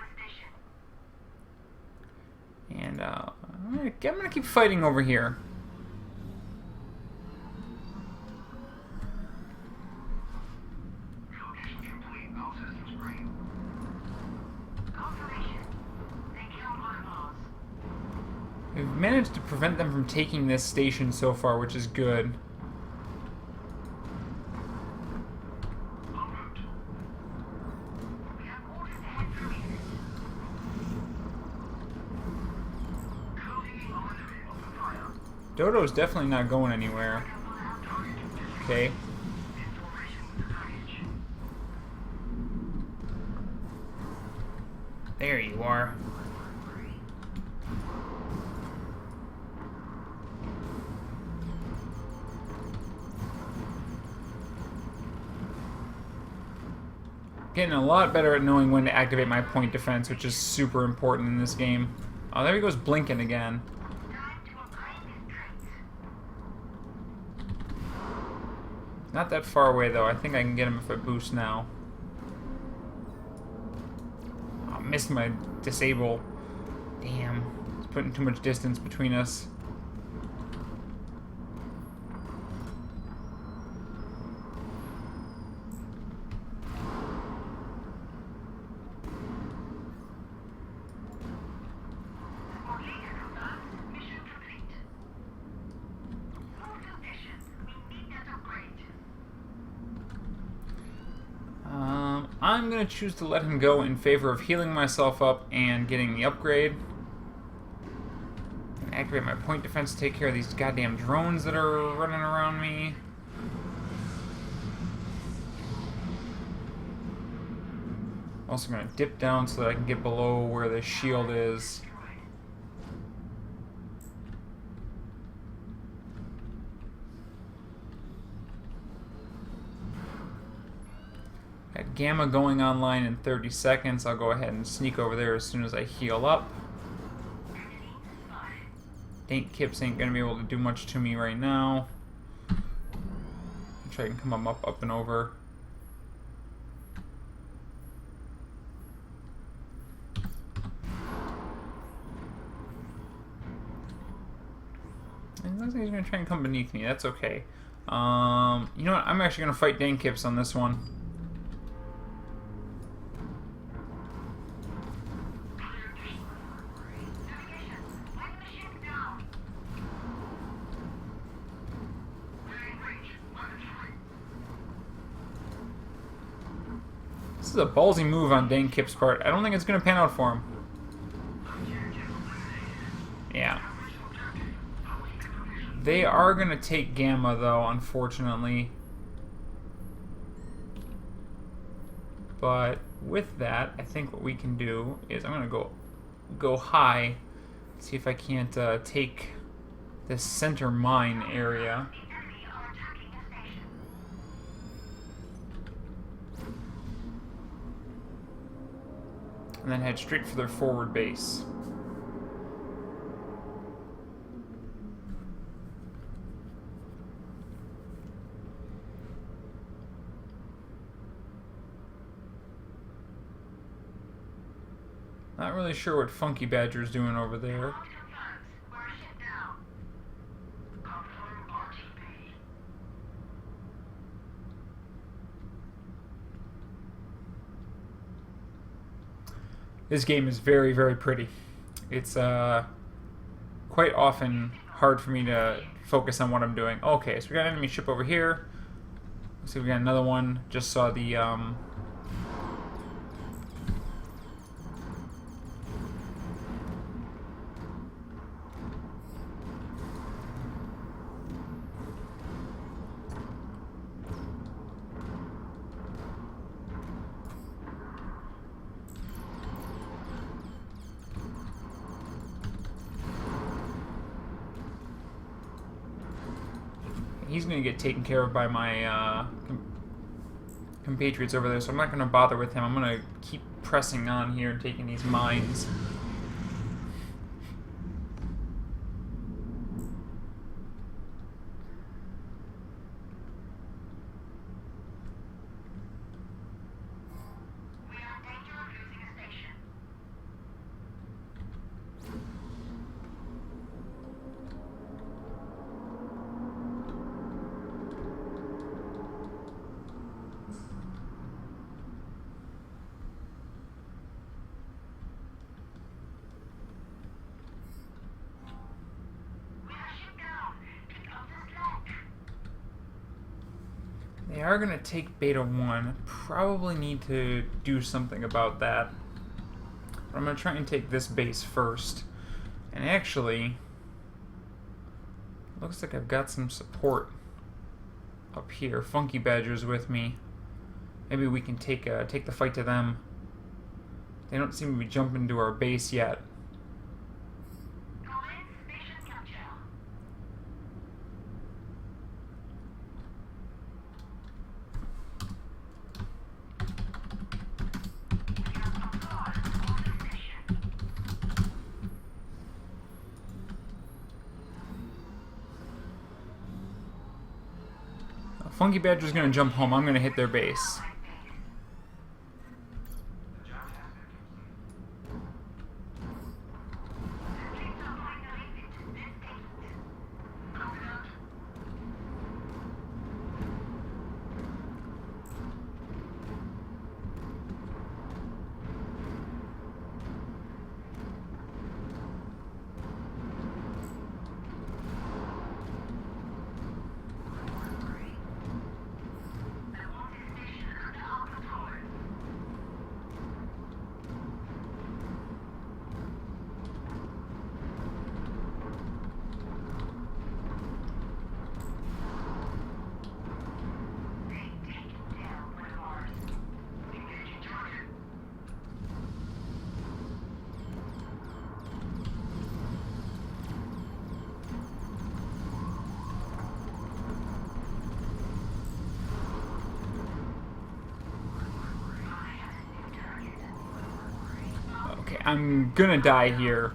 and I'm going to keep fighting over here. We've managed to prevent them from taking this station so far, which is good. Dodo's definitely not going anywhere. Okay. There you are. Getting a lot better at knowing when to activate my point defense, which is super important in this game. Oh, there he goes blinking again. Not that far away, though. I think I can get him if I boost now. Oh, missed my disable. Damn. It's putting too much distance between us. I'm going to choose to let him go in favor of healing myself up and getting the upgrade. And activate my point defense to take care of these goddamn drones that are running around me. Also going to dip down so that I can get below where the shield is. Got Gamma going online in 30 seconds. I'll go ahead and sneak over there as soon as I heal up. Dane Kipps ain't gonna be able to do much to me right now. Try and come up and over. It looks like he's gonna try and come beneath me. That's okay. You know what? I'm actually gonna fight Dane Kipps on this one. This is a ballsy move on Dane Kipps' part. I don't think it's going to pan out for him. They are going to take Gamma, though, unfortunately. But with that, I think what we can do is I'm going to go high, see if I can't take this center mine area. And then head straight for their forward base. Not really sure what Funky Badger's doing over there. This game is very, very pretty. It's quite often hard for me to focus on what I'm doing. Okay, so we got an enemy ship over here. Let's see, we got another one. Just saw the he's going to get taken care of by my compatriots over there, so I'm not going to bother with him. I'm going to keep pressing on here and taking these mines. They are going to take Beta 1. Probably need to do something about that. But I'm going to try and take this base first. And actually, looks like I've got some support up here. Funky Badger's with me. Maybe we can take the fight to them. They don't seem to be jumping to our base yet. Funky Badger's going to jump home. I'm going to hit their base. I'm gonna die here.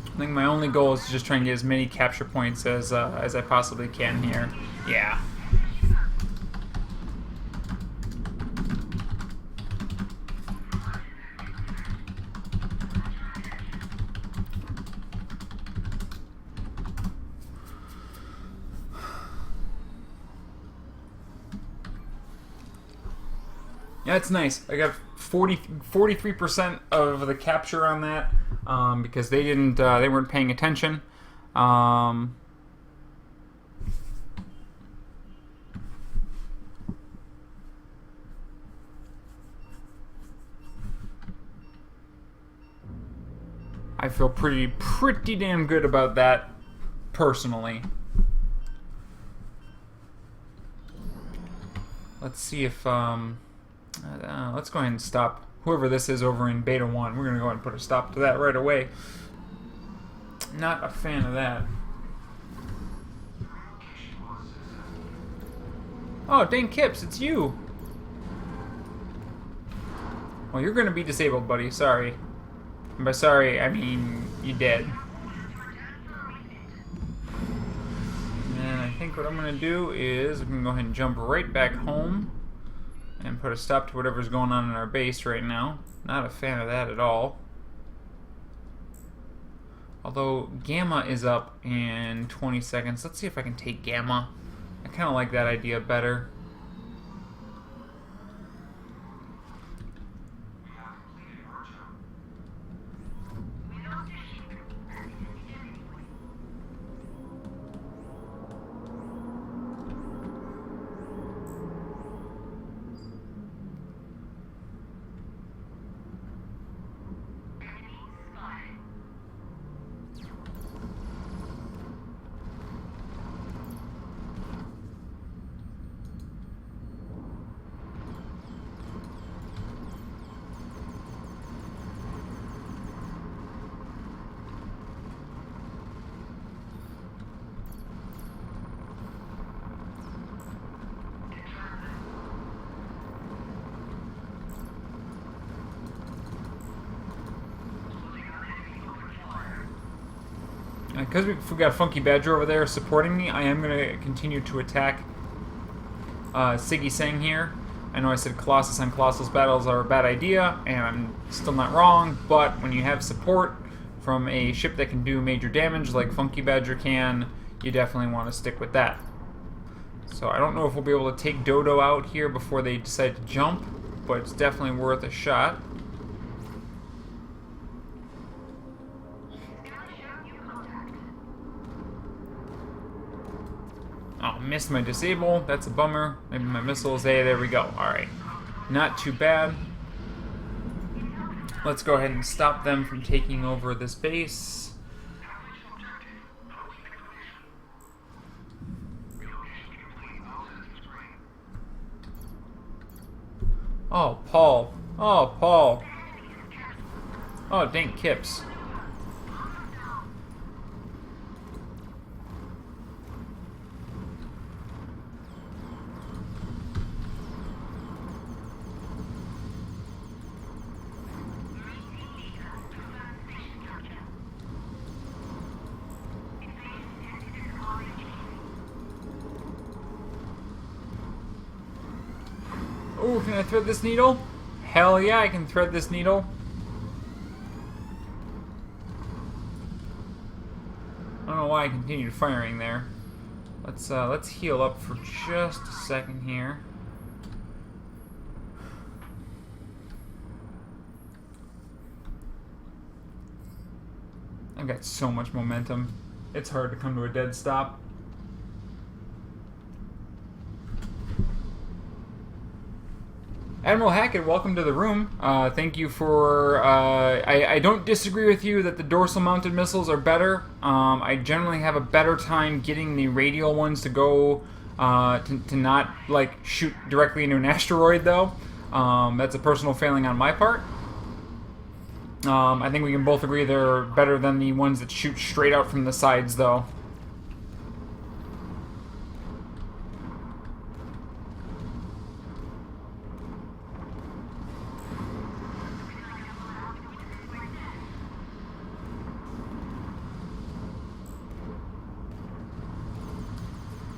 I think my only goal is to just try and get as many capture points as I possibly can here. Yeah. Yeah, it's nice. I got 43% of the capture on that because they weren't paying attention. I feel pretty damn good about that personally. let's see if let's go ahead and stop whoever this is over in Beta 1. We're gonna go ahead and put a stop to that right away. Not a fan of that. Oh, dang Kips, it's you! Well, you're gonna be disabled, buddy. Sorry. And by sorry, I mean you dead. And I think what I'm gonna do is I'm gonna go ahead and jump right back home and put a stop to whatever's going on in our base right now. Not a fan of that at all. Although Gamma is up in 20 seconds. Let's see if I can take Gamma. I kind of like that idea better. Because we've got Funky Badger over there supporting me, I am going to continue to attack Siggy Sang here. I know I said Colossus on Colossus battles are a bad idea, and I'm still not wrong, but when you have support from a ship that can do major damage like Funky Badger can, you definitely want to stick with that. So I don't know if we'll be able to take Dodo out here before they decide to jump, but it's definitely worth a shot. Oh, missed my disable. That's a bummer. Maybe my missiles. Hey, there we go. Alright. Not too bad. Let's go ahead and stop them from taking over this base. Oh, Paul. Oh, Paul. Oh, dang Kips. Ooh, can I thread this needle? Hell yeah, I can thread this needle. I don't know why I continued firing there. Let's heal up for just a second here. I've got so much momentum. It's hard to come to a dead stop. Admiral Hackett, welcome to the room. Thank you for... I don't disagree with you that the dorsal-mounted missiles are better. I generally have a better time getting the radial ones to go... to not, like, shoot directly into an asteroid, though. That's a personal failing on my part. I think we can both agree they're better than the ones that shoot straight out from the sides, though.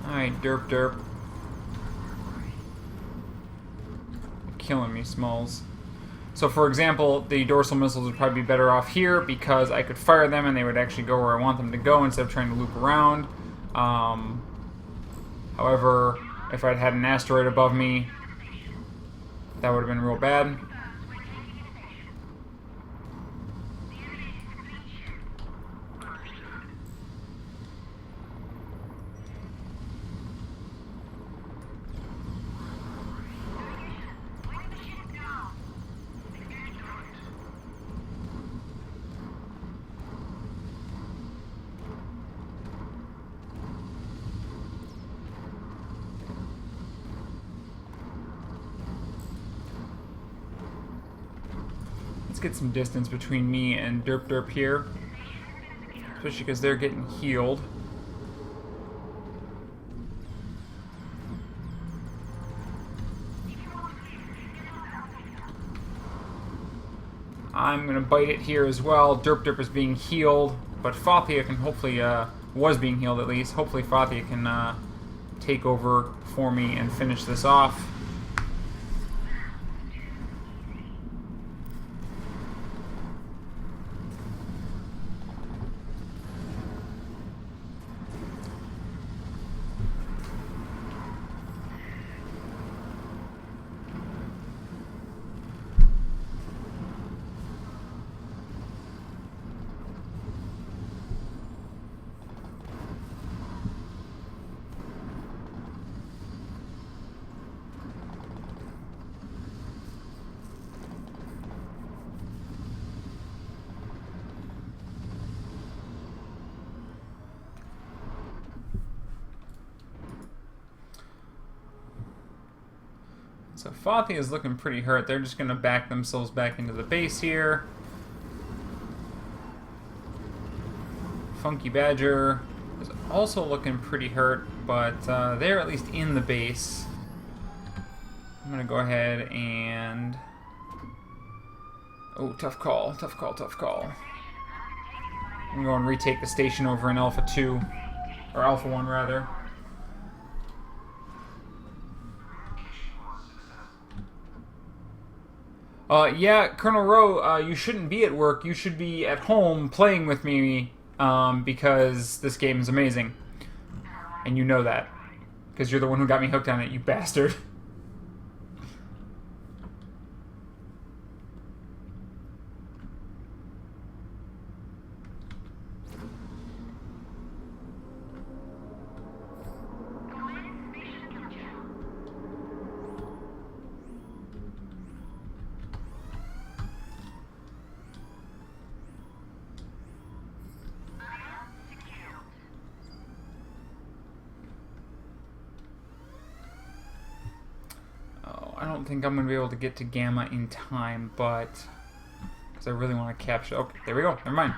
Alright, derp derp. Killing me, Smalls. So for example, the dorsal missiles would probably be better off here because I could fire them and they would actually go where I want them to go instead of trying to loop around. However, if I'd had an asteroid above me, that would have been real bad. get some distance between me and Derp Derp here. Especially because they're getting healed. I'm going to bite it here as well. Derp Derp is being healed, but Fathia can hopefully, was being healed at least. Hopefully Fathia can take over for me and finish this off. So Fathia is looking pretty hurt. They're just going to back themselves back into the base here. Funky Badger is also looking pretty hurt, but they're at least in the base. I'm going to go ahead and... Oh, tough call, tough call, tough call. I'm going to go and retake the station over in Alpha 2, or Alpha 1 rather. Yeah, Colonel Rowe, you shouldn't be at work. You should be at home playing with me, because this game is amazing. And you know that. Because you're the one who got me hooked on it, you bastard. I don't think I'm going to be able to get to Gamma in time, but... Because I really want to capture... Okay, there we go. Never mind.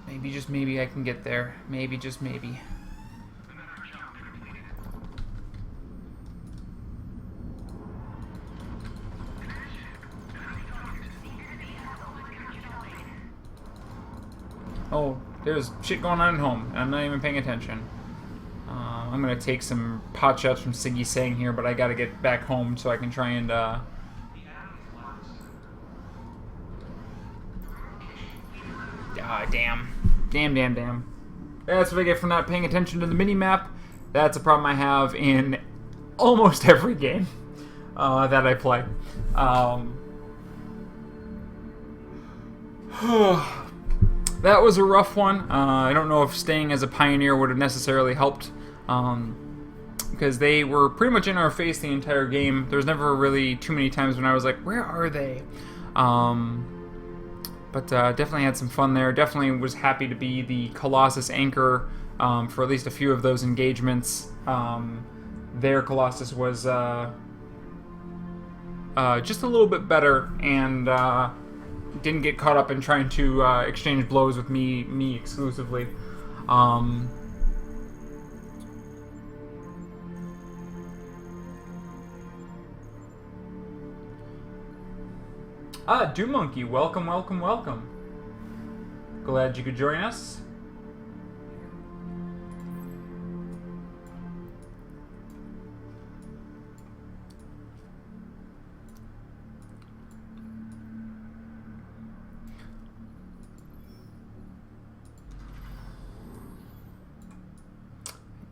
Maybe, just maybe I can get there. Maybe, just maybe. Oh, there's shit going on at home, and I'm not even paying attention. I'm going to take some pot shots from Siggy Sang here, but I got to get back home so I can try and... damn. Damn. That's what I get for not paying attention to the mini-map. That's a problem I have in almost every game that I play. That was a rough one. I don't know if staying as a pioneer would have necessarily helped. Because they were pretty much in our face the entire game. There's never really too many times when I was like, where are they? But definitely had some fun there. Definitely was happy to be the Colossus anchor for at least a few of those engagements. Their Colossus was just a little bit better and didn't get caught up in trying to exchange blows with me exclusively. Doom Monkey, welcome. Glad you could join us.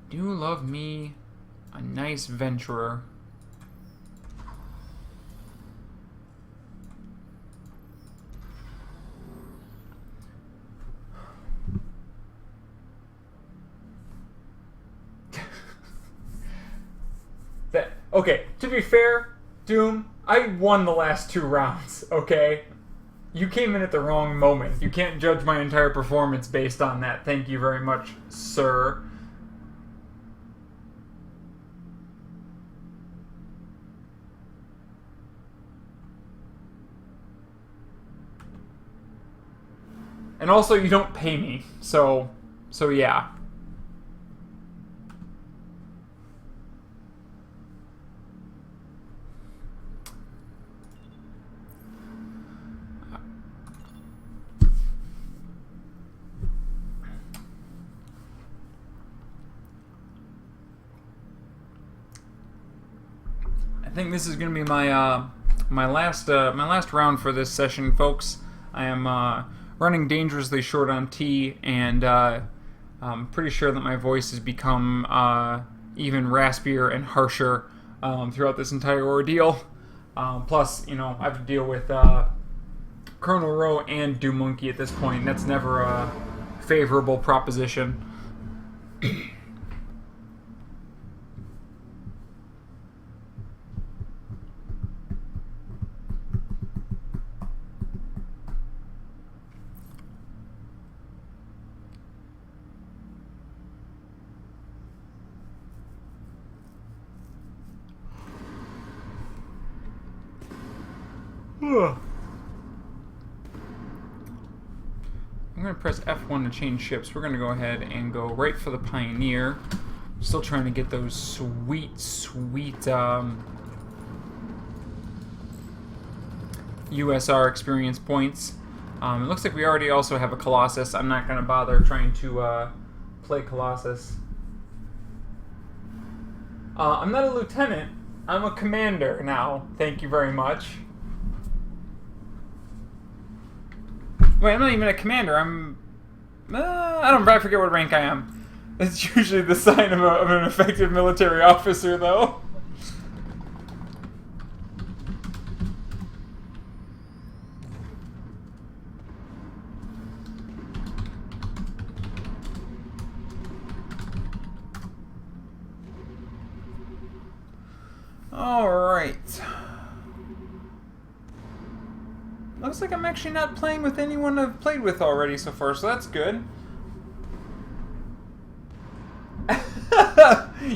Do love me a nice venturer. Okay, to be fair, Doom, I won the last 2 rounds, okay? You came in at the wrong moment. You can't judge my entire performance based on that. Thank you very much, sir. And also, you don't pay me, so yeah. I think this is going to be my last round for this session, folks. I am running dangerously short on tea, and I'm pretty sure that my voice has become even raspier and harsher throughout this entire ordeal. Plus, I have to deal with Colonel Rowe and Doom Monkey at this point, and that's never a favorable proposition. I'm going to press F1 to change ships. We're going to go ahead and go right for the Pioneer. Still trying to get those sweet USR experience points. It looks like we already also have a Colossus. I'm not going to bother trying to play Colossus. I'm not a lieutenant. I'm a commander now. Thank you very much. Wait, I'm not even a commander. I forget what rank I am. It's usually the sign of an effective military officer, though. Alright. Looks like I'm actually not playing with anyone I've played with already so far, so that's good.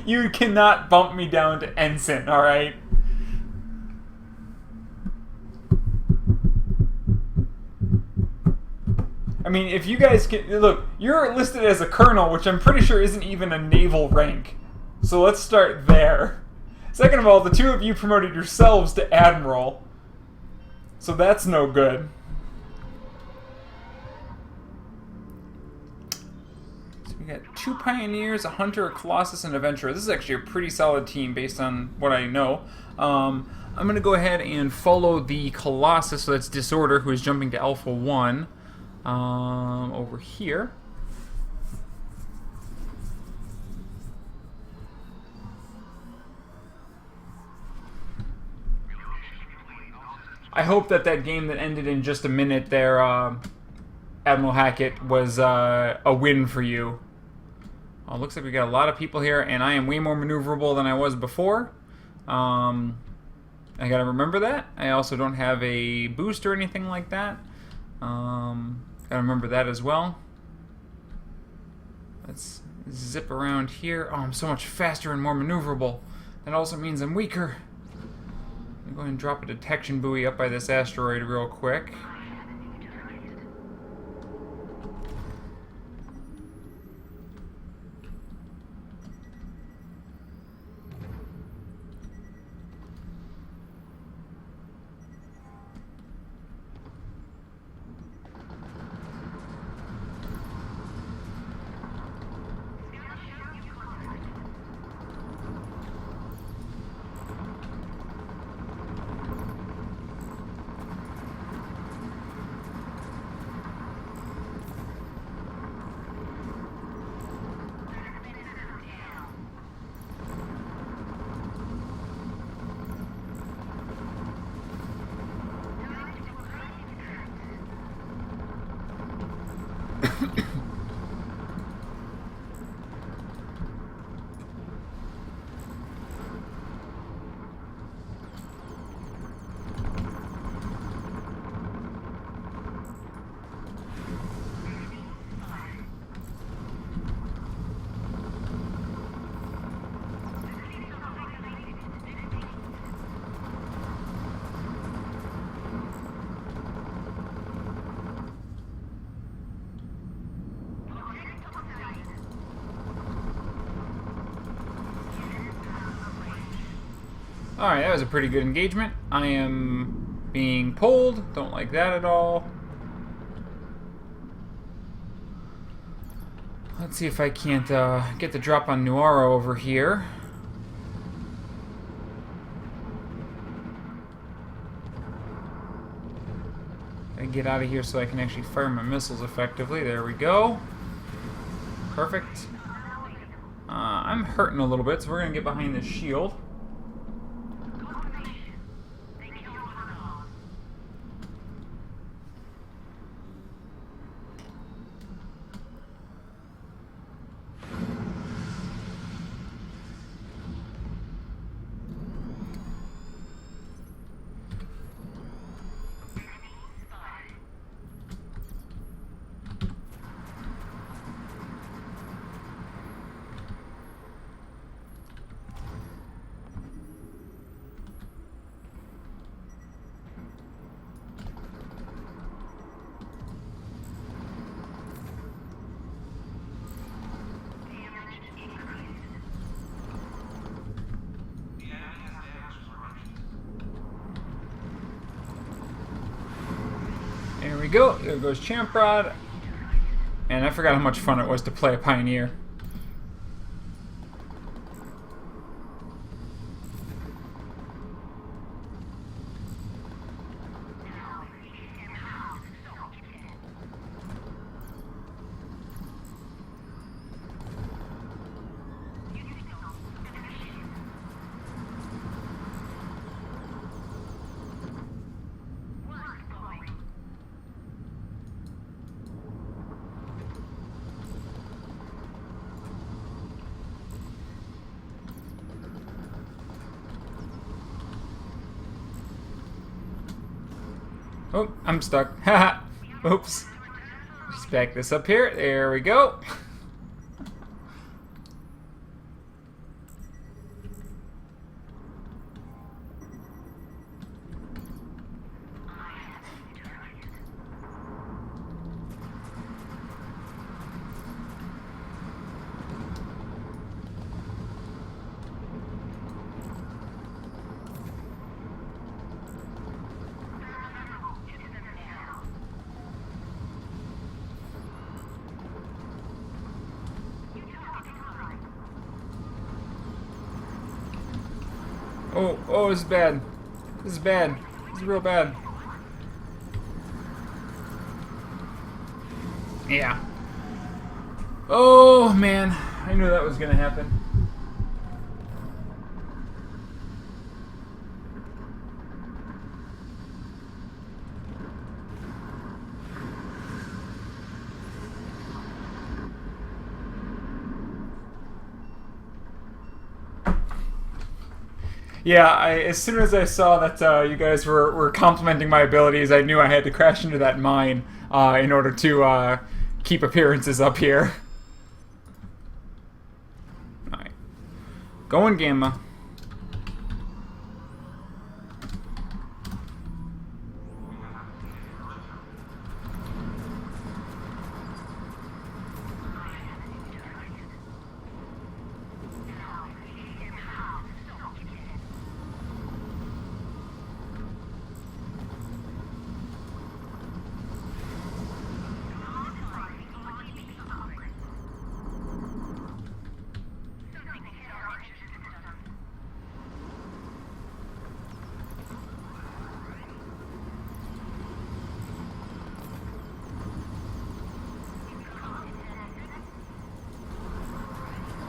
You cannot bump me down to ensign, alright? I mean, if you guys can... Look, you're listed as a colonel, which I'm pretty sure isn't even a naval rank. So let's start there. Second of all, the two of you promoted yourselves to admiral. So that's no good. So we got 2 Pioneers, a Hunter, a Colossus, and an Adventurer. This is actually a pretty solid team based on what I know. I'm going to go ahead and follow the Colossus, so that's Disorder, who is jumping to Alpha 1 over here. I hope that game that ended in just a minute there, Admiral Hackett, was a win for you. Well, it looks like we got a lot of people here, and I am way more maneuverable than I was before. I gotta remember that. I also don't have a boost or anything like that. Gotta remember that as well. Let's zip around here. Oh, I'm so much faster and more maneuverable. That also means I'm weaker. I'm going to drop a detection buoy up by this asteroid real quick. Alright, that was a pretty good engagement. I am being pulled. Don't like that at all. Let's see if I can't get the drop on Nuaro over here. Gotta get out of here so I can actually fire my missiles effectively. There we go. Perfect. I'm hurting a little bit, so we're gonna get behind this shield. There we go. There goes Champrod. And I forgot how much fun it was to play a Pioneer. Oh, I'm stuck. Haha. Oops. Just back this up here. There we go. Oh, this is bad. This is bad. This is real bad. Yeah. Oh, man. I knew that was going to happen. Yeah, as soon as I saw that you guys were complimenting my abilities, I knew I had to crash into that mine in order to keep appearances up here. Alright. Going Gamma.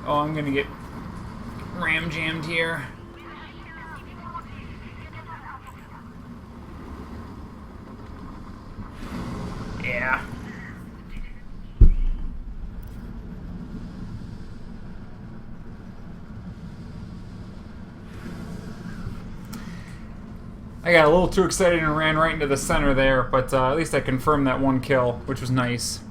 Oh, I'm gonna get ram jammed here. Yeah. I got a little too excited and ran right into the center there, but at least I confirmed that one kill, which was nice.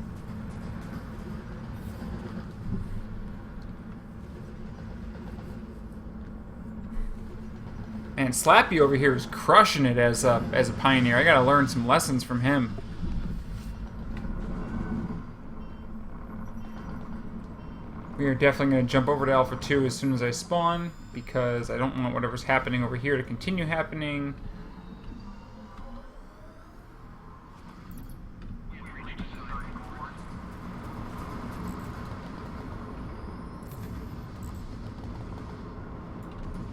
And Slappy over here is crushing it as a Pioneer. I gotta learn some lessons from him. We are definitely going to jump over to Alpha 2 as soon as I spawn, because I don't want whatever's happening over here to continue happening.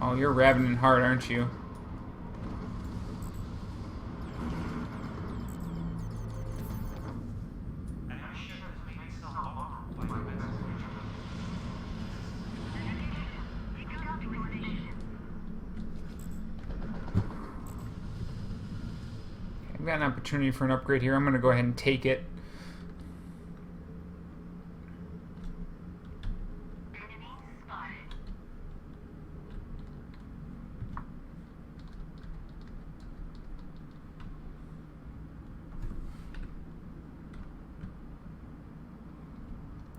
Oh, you're ravening hard, aren't you? I've got an opportunity for an upgrade here. I'm going to go ahead and take it.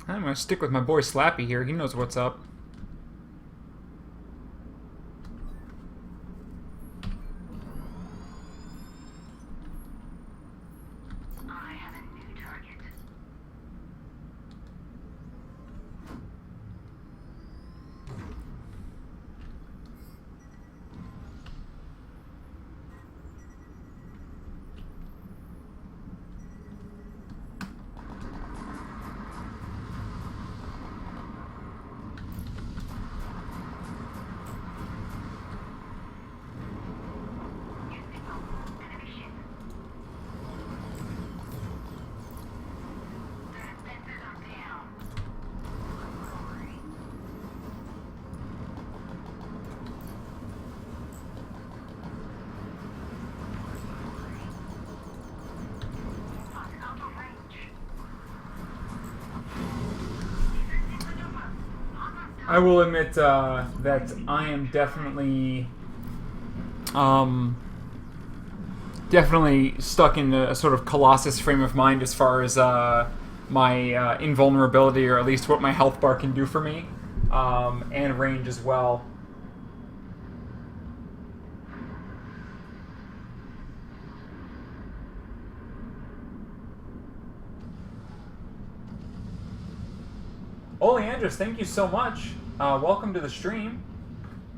I'm going to stick with my boy Slappy here. He knows what's up. I have a new target. I will admit that I am definitely definitely stuck in a sort of Colossus frame of mind as far as my invulnerability, or at least what my health bar can do for me, and range as well. Oh, Leandros, thank you so much. Welcome to the stream.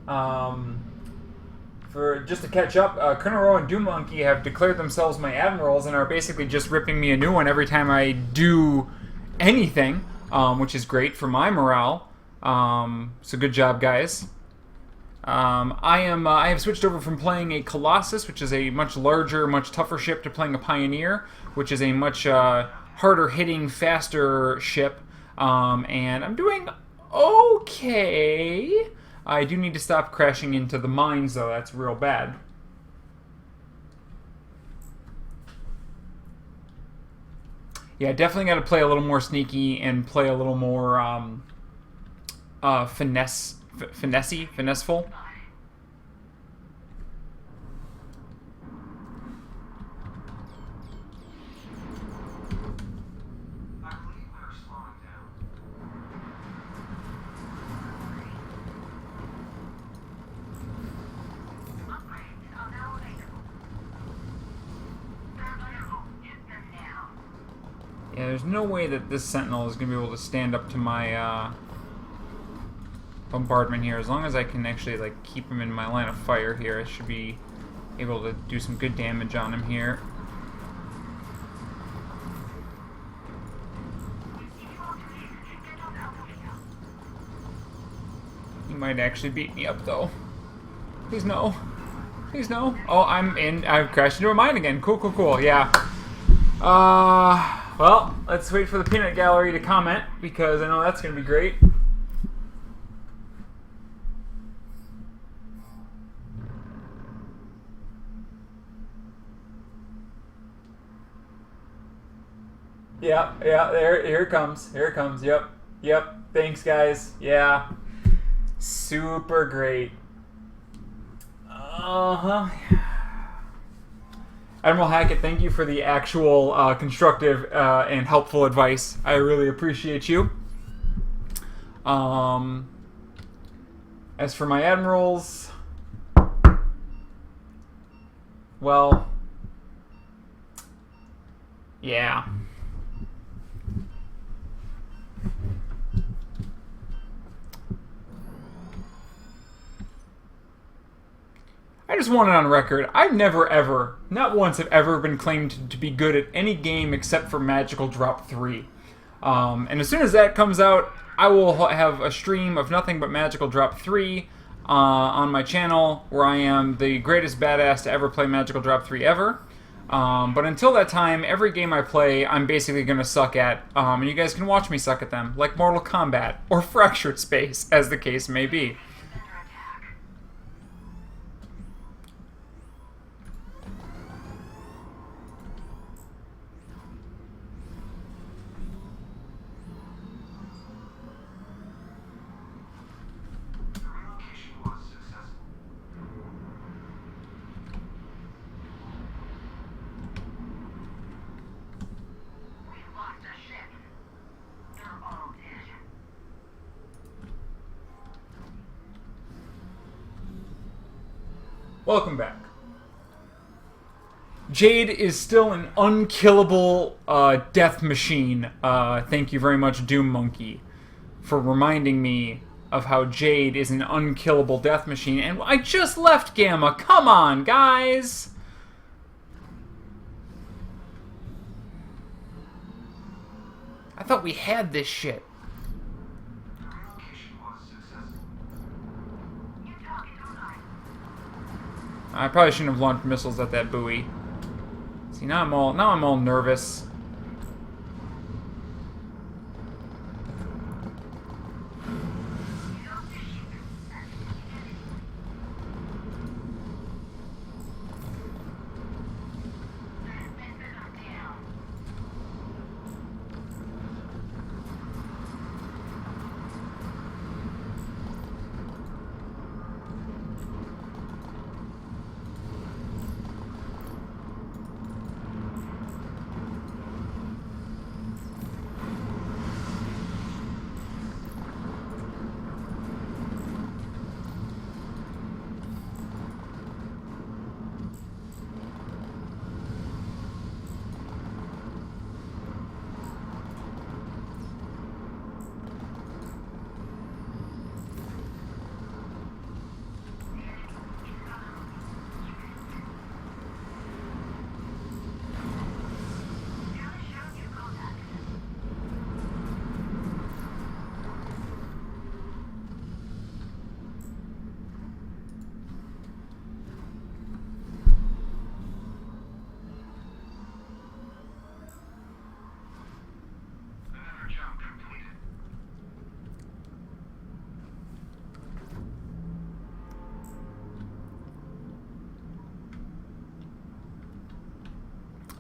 For just to catch up, Colonel and Doom Monkey have declared themselves my admirals and are basically just ripping me a new one every time I do anything, which is great for my morale. So good job, guys. I have switched over from playing a Colossus, which is a much larger, much tougher ship, to playing a Pioneer, which is a much harder hitting, faster ship. And I'm doing okay. I do need to stop crashing into the mines, though. That's real bad. Yeah, definitely got to play a little more sneaky and play a little more finesseful. Yeah, there's no way that this Sentinel is going to be able to stand up to my bombardment here. As long as I can actually like keep him in my line of fire here, I should be able to do some good damage on him here. He might actually beat me up though. Please no. Please no. Oh, I've crashed into a mine again. Cool, cool, cool. Yeah. Well, let's wait for the peanut gallery to comment, because I know that's going to be great. Yeah, here it comes. Here it comes. Yep. Thanks, guys. Yeah. Super great. Uh-huh. Admiral Hackett, thank you for the actual constructive and helpful advice. I really appreciate you. As for my admirals, well, yeah. I just want it on record. I've never ever, not once, have ever been claimed to be good at any game except for Magical Drop 3. And as soon as that comes out, I will have a stream of nothing but Magical Drop 3 on my channel, where I am the greatest badass to ever play Magical Drop 3 ever. But until that time, every game I play, I'm basically going to suck at, and you guys can watch me suck at them, like Mortal Kombat, or Fractured Space, as the case may be. Welcome back. Jade is still an unkillable death machine. Thank you very much, Doom Monkey, for reminding me of how Jade is an unkillable death machine. And I just left Gamma. Come on, guys! I thought we had this shit. I probably shouldn't have launched missiles at that buoy. See, now I'm all nervous.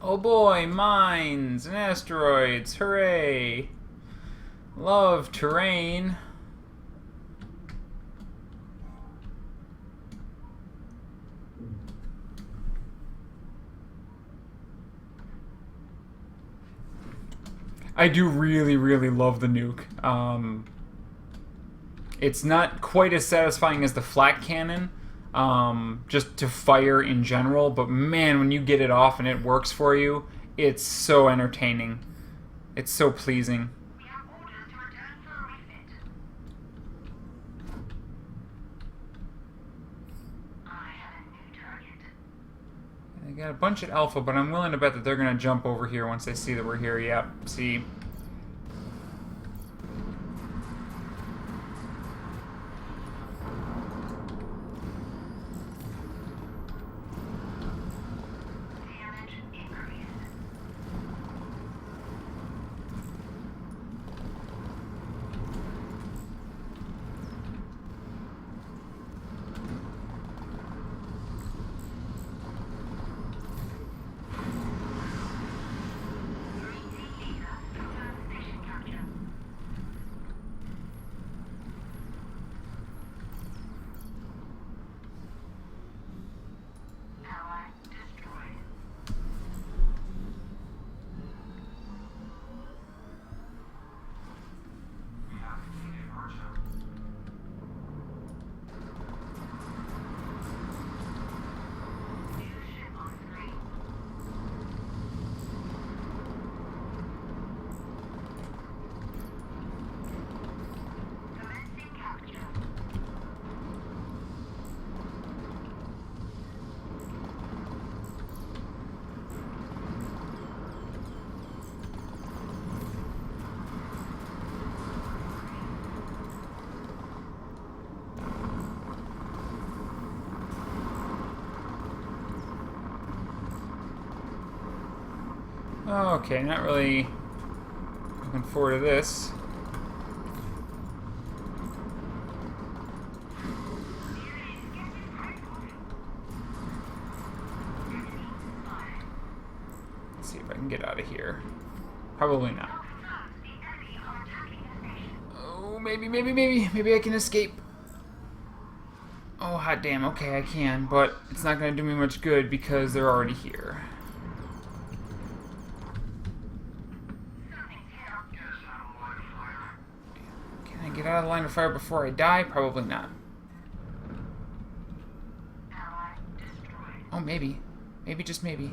Oh boy, mines and asteroids, hooray! Love terrain. I do really, really love the nuke. It's not quite as satisfying as the Flak cannon, just to fire in general, but man, when you get it off and it works for you, it's so entertaining. It's so pleasing. We have orders to return for a refit. I have a new target. They got a bunch at Alpha, but I'm willing to bet that they're going to jump over here once they see that we're here. Yep, see. Damage increased. Okay, not really looking forward to this. Let's see if I can get out of here. Probably not. Oh, maybe I can escape. Oh, hot damn. Okay, I can, but it's not going to do me much good because they're already here. Can I get out of the line of fire before I die? Probably not. Oh, maybe. Maybe, just maybe.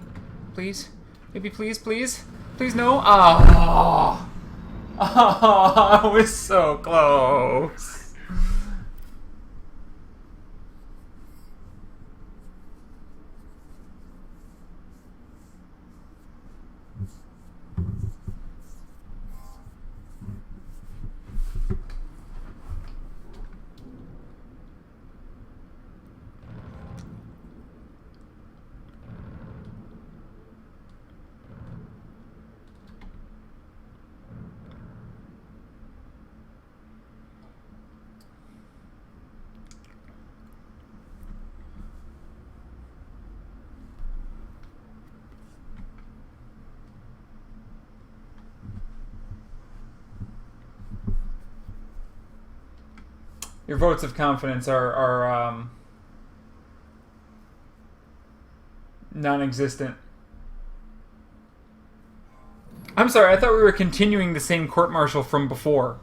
Please? Maybe, please, please? Please, no? Oh! Oh, I was so close. Your votes of confidence are non-existent. I'm sorry, I thought we were continuing the same court-martial from before.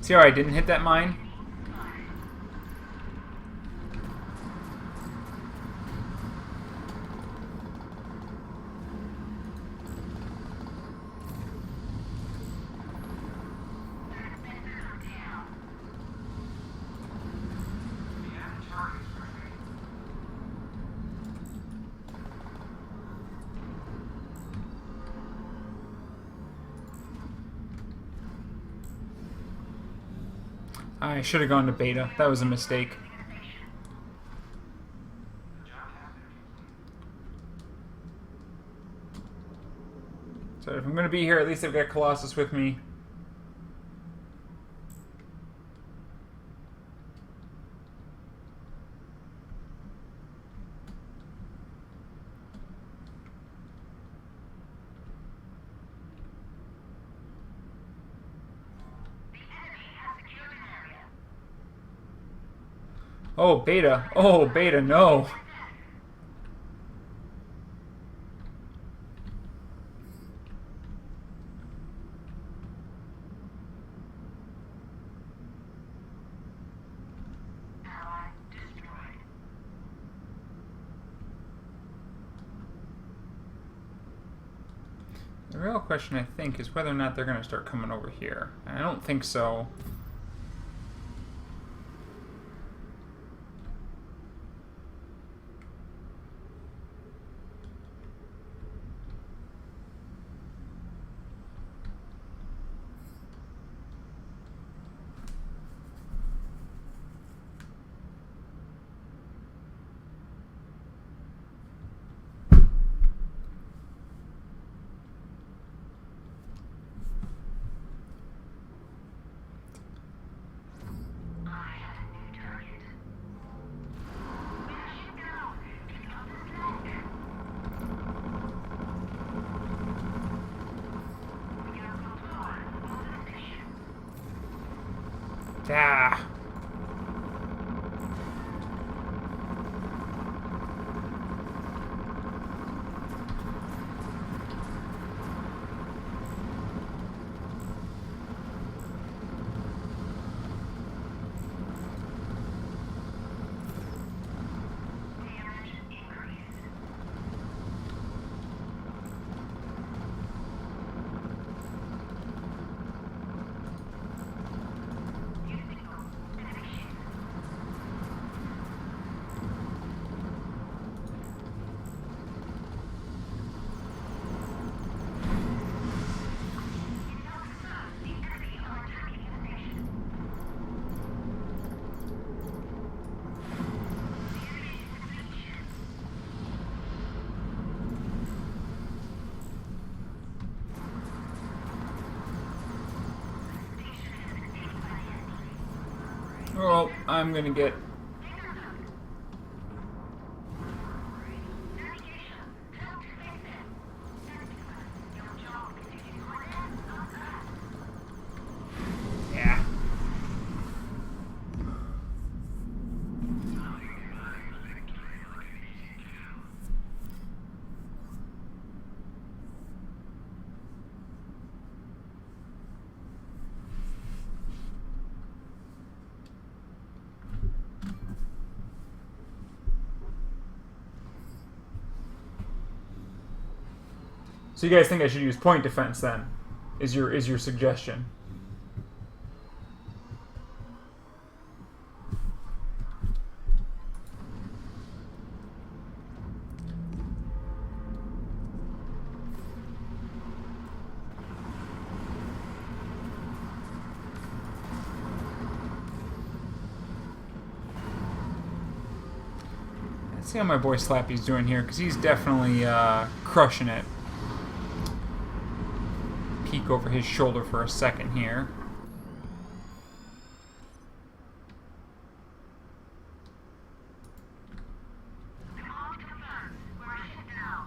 See how I didn't hit that mine? I should have gone to beta. That was a mistake. So if I'm going to be here, at least I've got Colossus with me. Oh, beta. Oh, beta, no. The real question, I think, is whether or not they're going to start coming over here. And I don't think so. Ah. Damage increased. New signal. Initiate. Enough, sir. The enemy are attacking the station. The enemy is depletion. Station has been taken by the enemy. Well, I'm gonna get... Navigation. Help to fix it. Your job is to use coordinates, not that. Yeah. So you guys think I should use point defense then? Is your suggestion? Let's see how my boy Slappy's doing here, because he's definitely crushing it. Peek over his shoulder for a second here. Command confirmed. We're ahead now.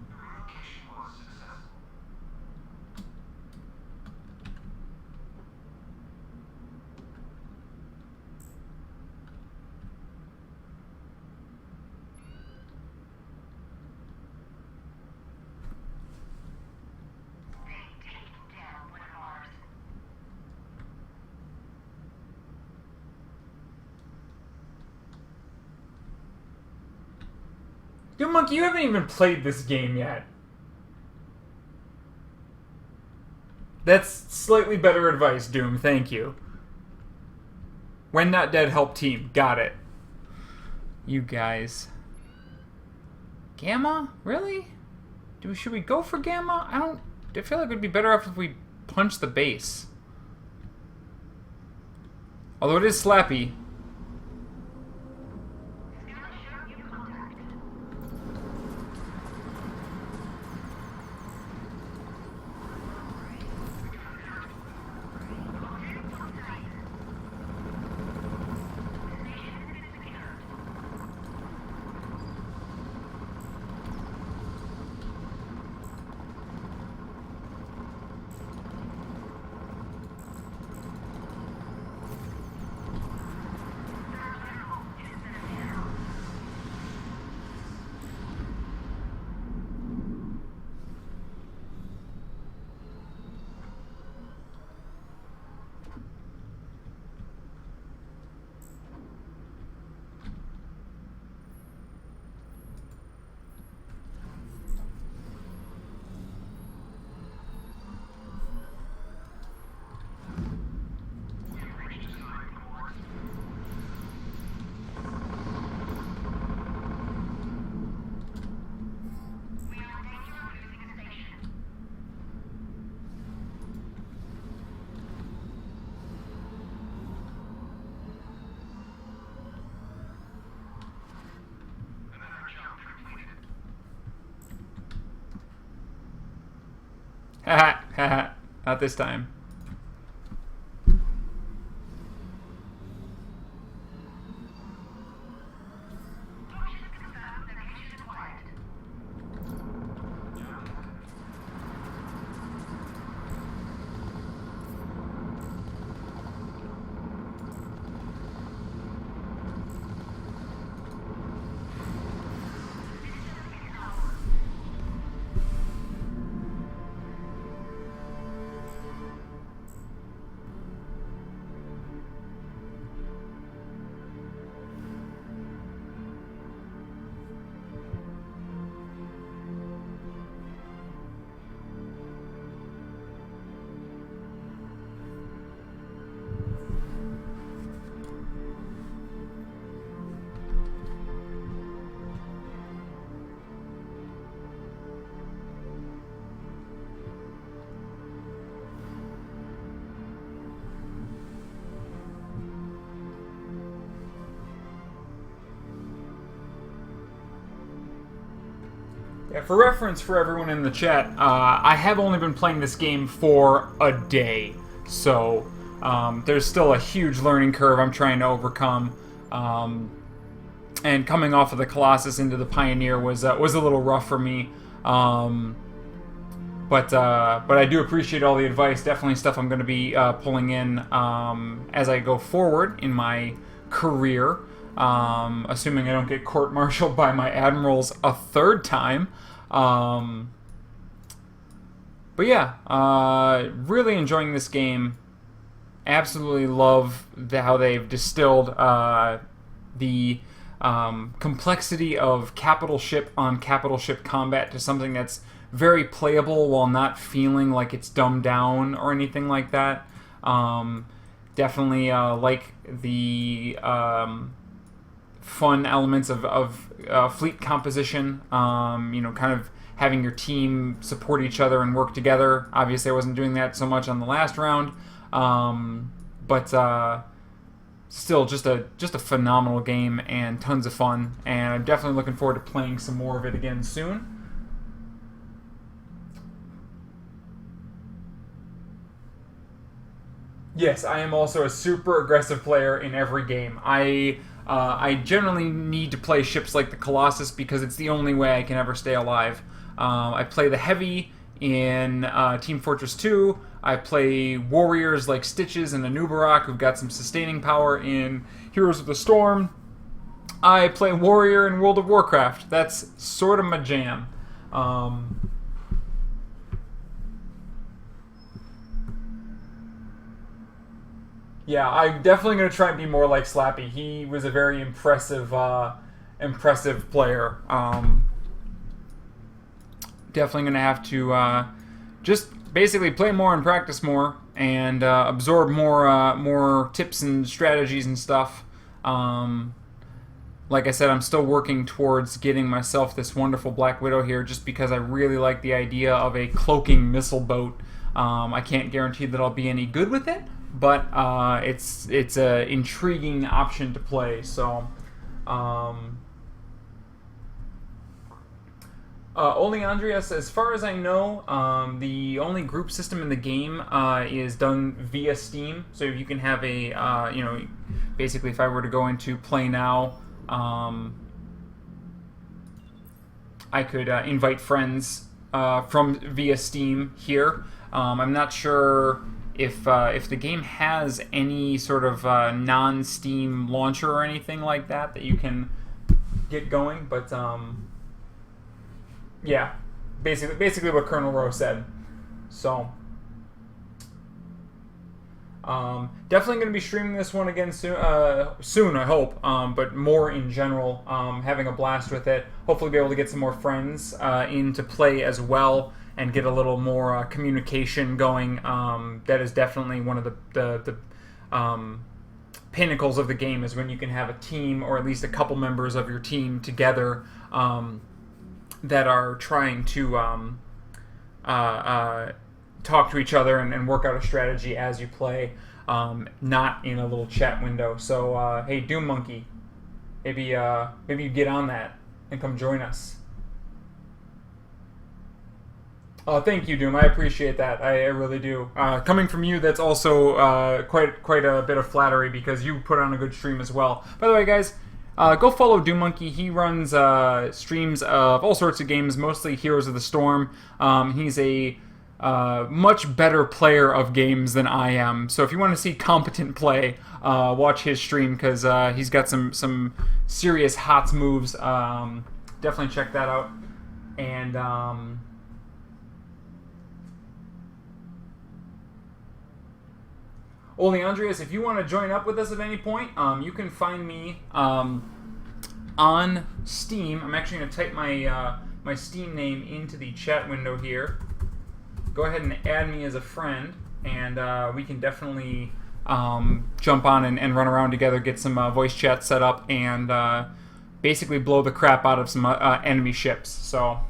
The relocation was successful. They've taken down one of ours. Yo, Monkey, you haven't even played this game yet. That's slightly better advice, Doom. Thank you. When not dead, help team. Got it. You guys. Gamma? Really? Should we go for Gamma? I feel like it would be better off if we punch the base. Although it is Slappy. Scanner show new contact. Coordinates on site. The station has been secured. We are in danger of losing a station. Another jump completed. Haha, haha. Not this time. Torches confirmed. Location acquired. Yeah, for reference for everyone in the chat, I have only been playing this game for a day, so there's still a huge learning curve I'm trying to overcome. And coming off of the Colossus into the Pioneer was a little rough for me. But I do appreciate all the advice. Definitely stuff I'm going to be pulling in as I go forward in my career. Assuming I don't get court-martialed by my admirals a third time. But yeah, really enjoying this game. Absolutely love how they've distilled the complexity of capital ship on capital ship combat to something that's very playable while not feeling like it's dumbed down or anything like that. Definitely like the fun elements of fleet composition. Kind of having your team support each other and work together. Obviously, I wasn't doing that so much on the last round, but still just a phenomenal game and tons of fun. And I'm definitely looking forward to playing some more of it again soon. Yes, I am also a super aggressive player in every game. I generally need to play ships like the Colossus because it's the only way I can ever stay alive. I play the Heavy in Team Fortress 2. I play warriors like Stitches and Anubarak, who've got some sustaining power in Heroes of the Storm. I play warrior in World of Warcraft. That's sort of my jam. Yeah, I'm definitely going to try and be more like Slappy. He was a very impressive player. Definitely going to have to just basically play more and practice more and absorb more tips and strategies and stuff. Like I said, I'm still working towards getting myself this wonderful Black Widow here just because I really like the idea of a cloaking missile boat. I can't guarantee that I'll be any good with it, but it's an intriguing option to play. So, only Andreas, as far as I know, the only group system in the game is done via Steam. So you can have a, basically, if I were to go into Play Now, I could invite friends from via Steam here. I'm not sure if the game has any sort of non-Steam launcher or anything like that you can get going, but yeah, basically what Colonel Rowe said. So definitely going to be streaming this one again soon. I hope. But more in general, having a blast with it. Hopefully, be able to get some more friends into play as well, and get a little more communication going. That is definitely one of the pinnacles of the game, is when you can have a team, or at least a couple members of your team together, that are trying to talk to each other and work out a strategy as you play, not in a little chat window. So, hey, Doom Monkey, maybe you get on that and come join us. Oh, thank you, Doom. I appreciate that. I really do. Coming from you, that's also quite a bit of flattery, because you put on a good stream as well. By the way, guys, go follow Doom Monkey. He runs streams of all sorts of games, mostly Heroes of the Storm. He's a much better player of games than I am. So if you want to see competent play, watch his stream, because he's got some serious HOTS moves. Definitely check that out. And Only Andreas, if you want to join up with us at any point, you can find me on Steam. I'm actually going to type my Steam name into the chat window here. Go ahead and add me as a friend, and we can definitely jump on and run around together, get some voice chat set up, and basically blow the crap out of some enemy ships. So,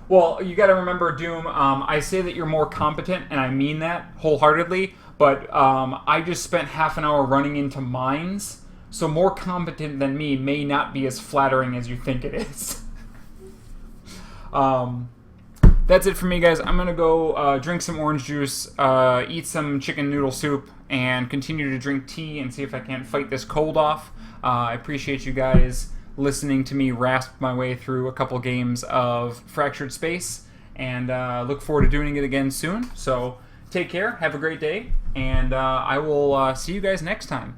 well, you got to remember, Doom, I say that you're more competent, and I mean that wholeheartedly, but I just spent half an hour running into mines So more competent than me may not be as flattering as you think it is. That's it for me, guys. I'm going to go drink some orange juice, eat some chicken noodle soup, and continue to drink tea and see if I can't fight this cold off. I appreciate you guys listening to me rasp my way through a couple games of Fractured Space, and look forward to doing it again soon. So take care, have a great day, and I will see you guys next time.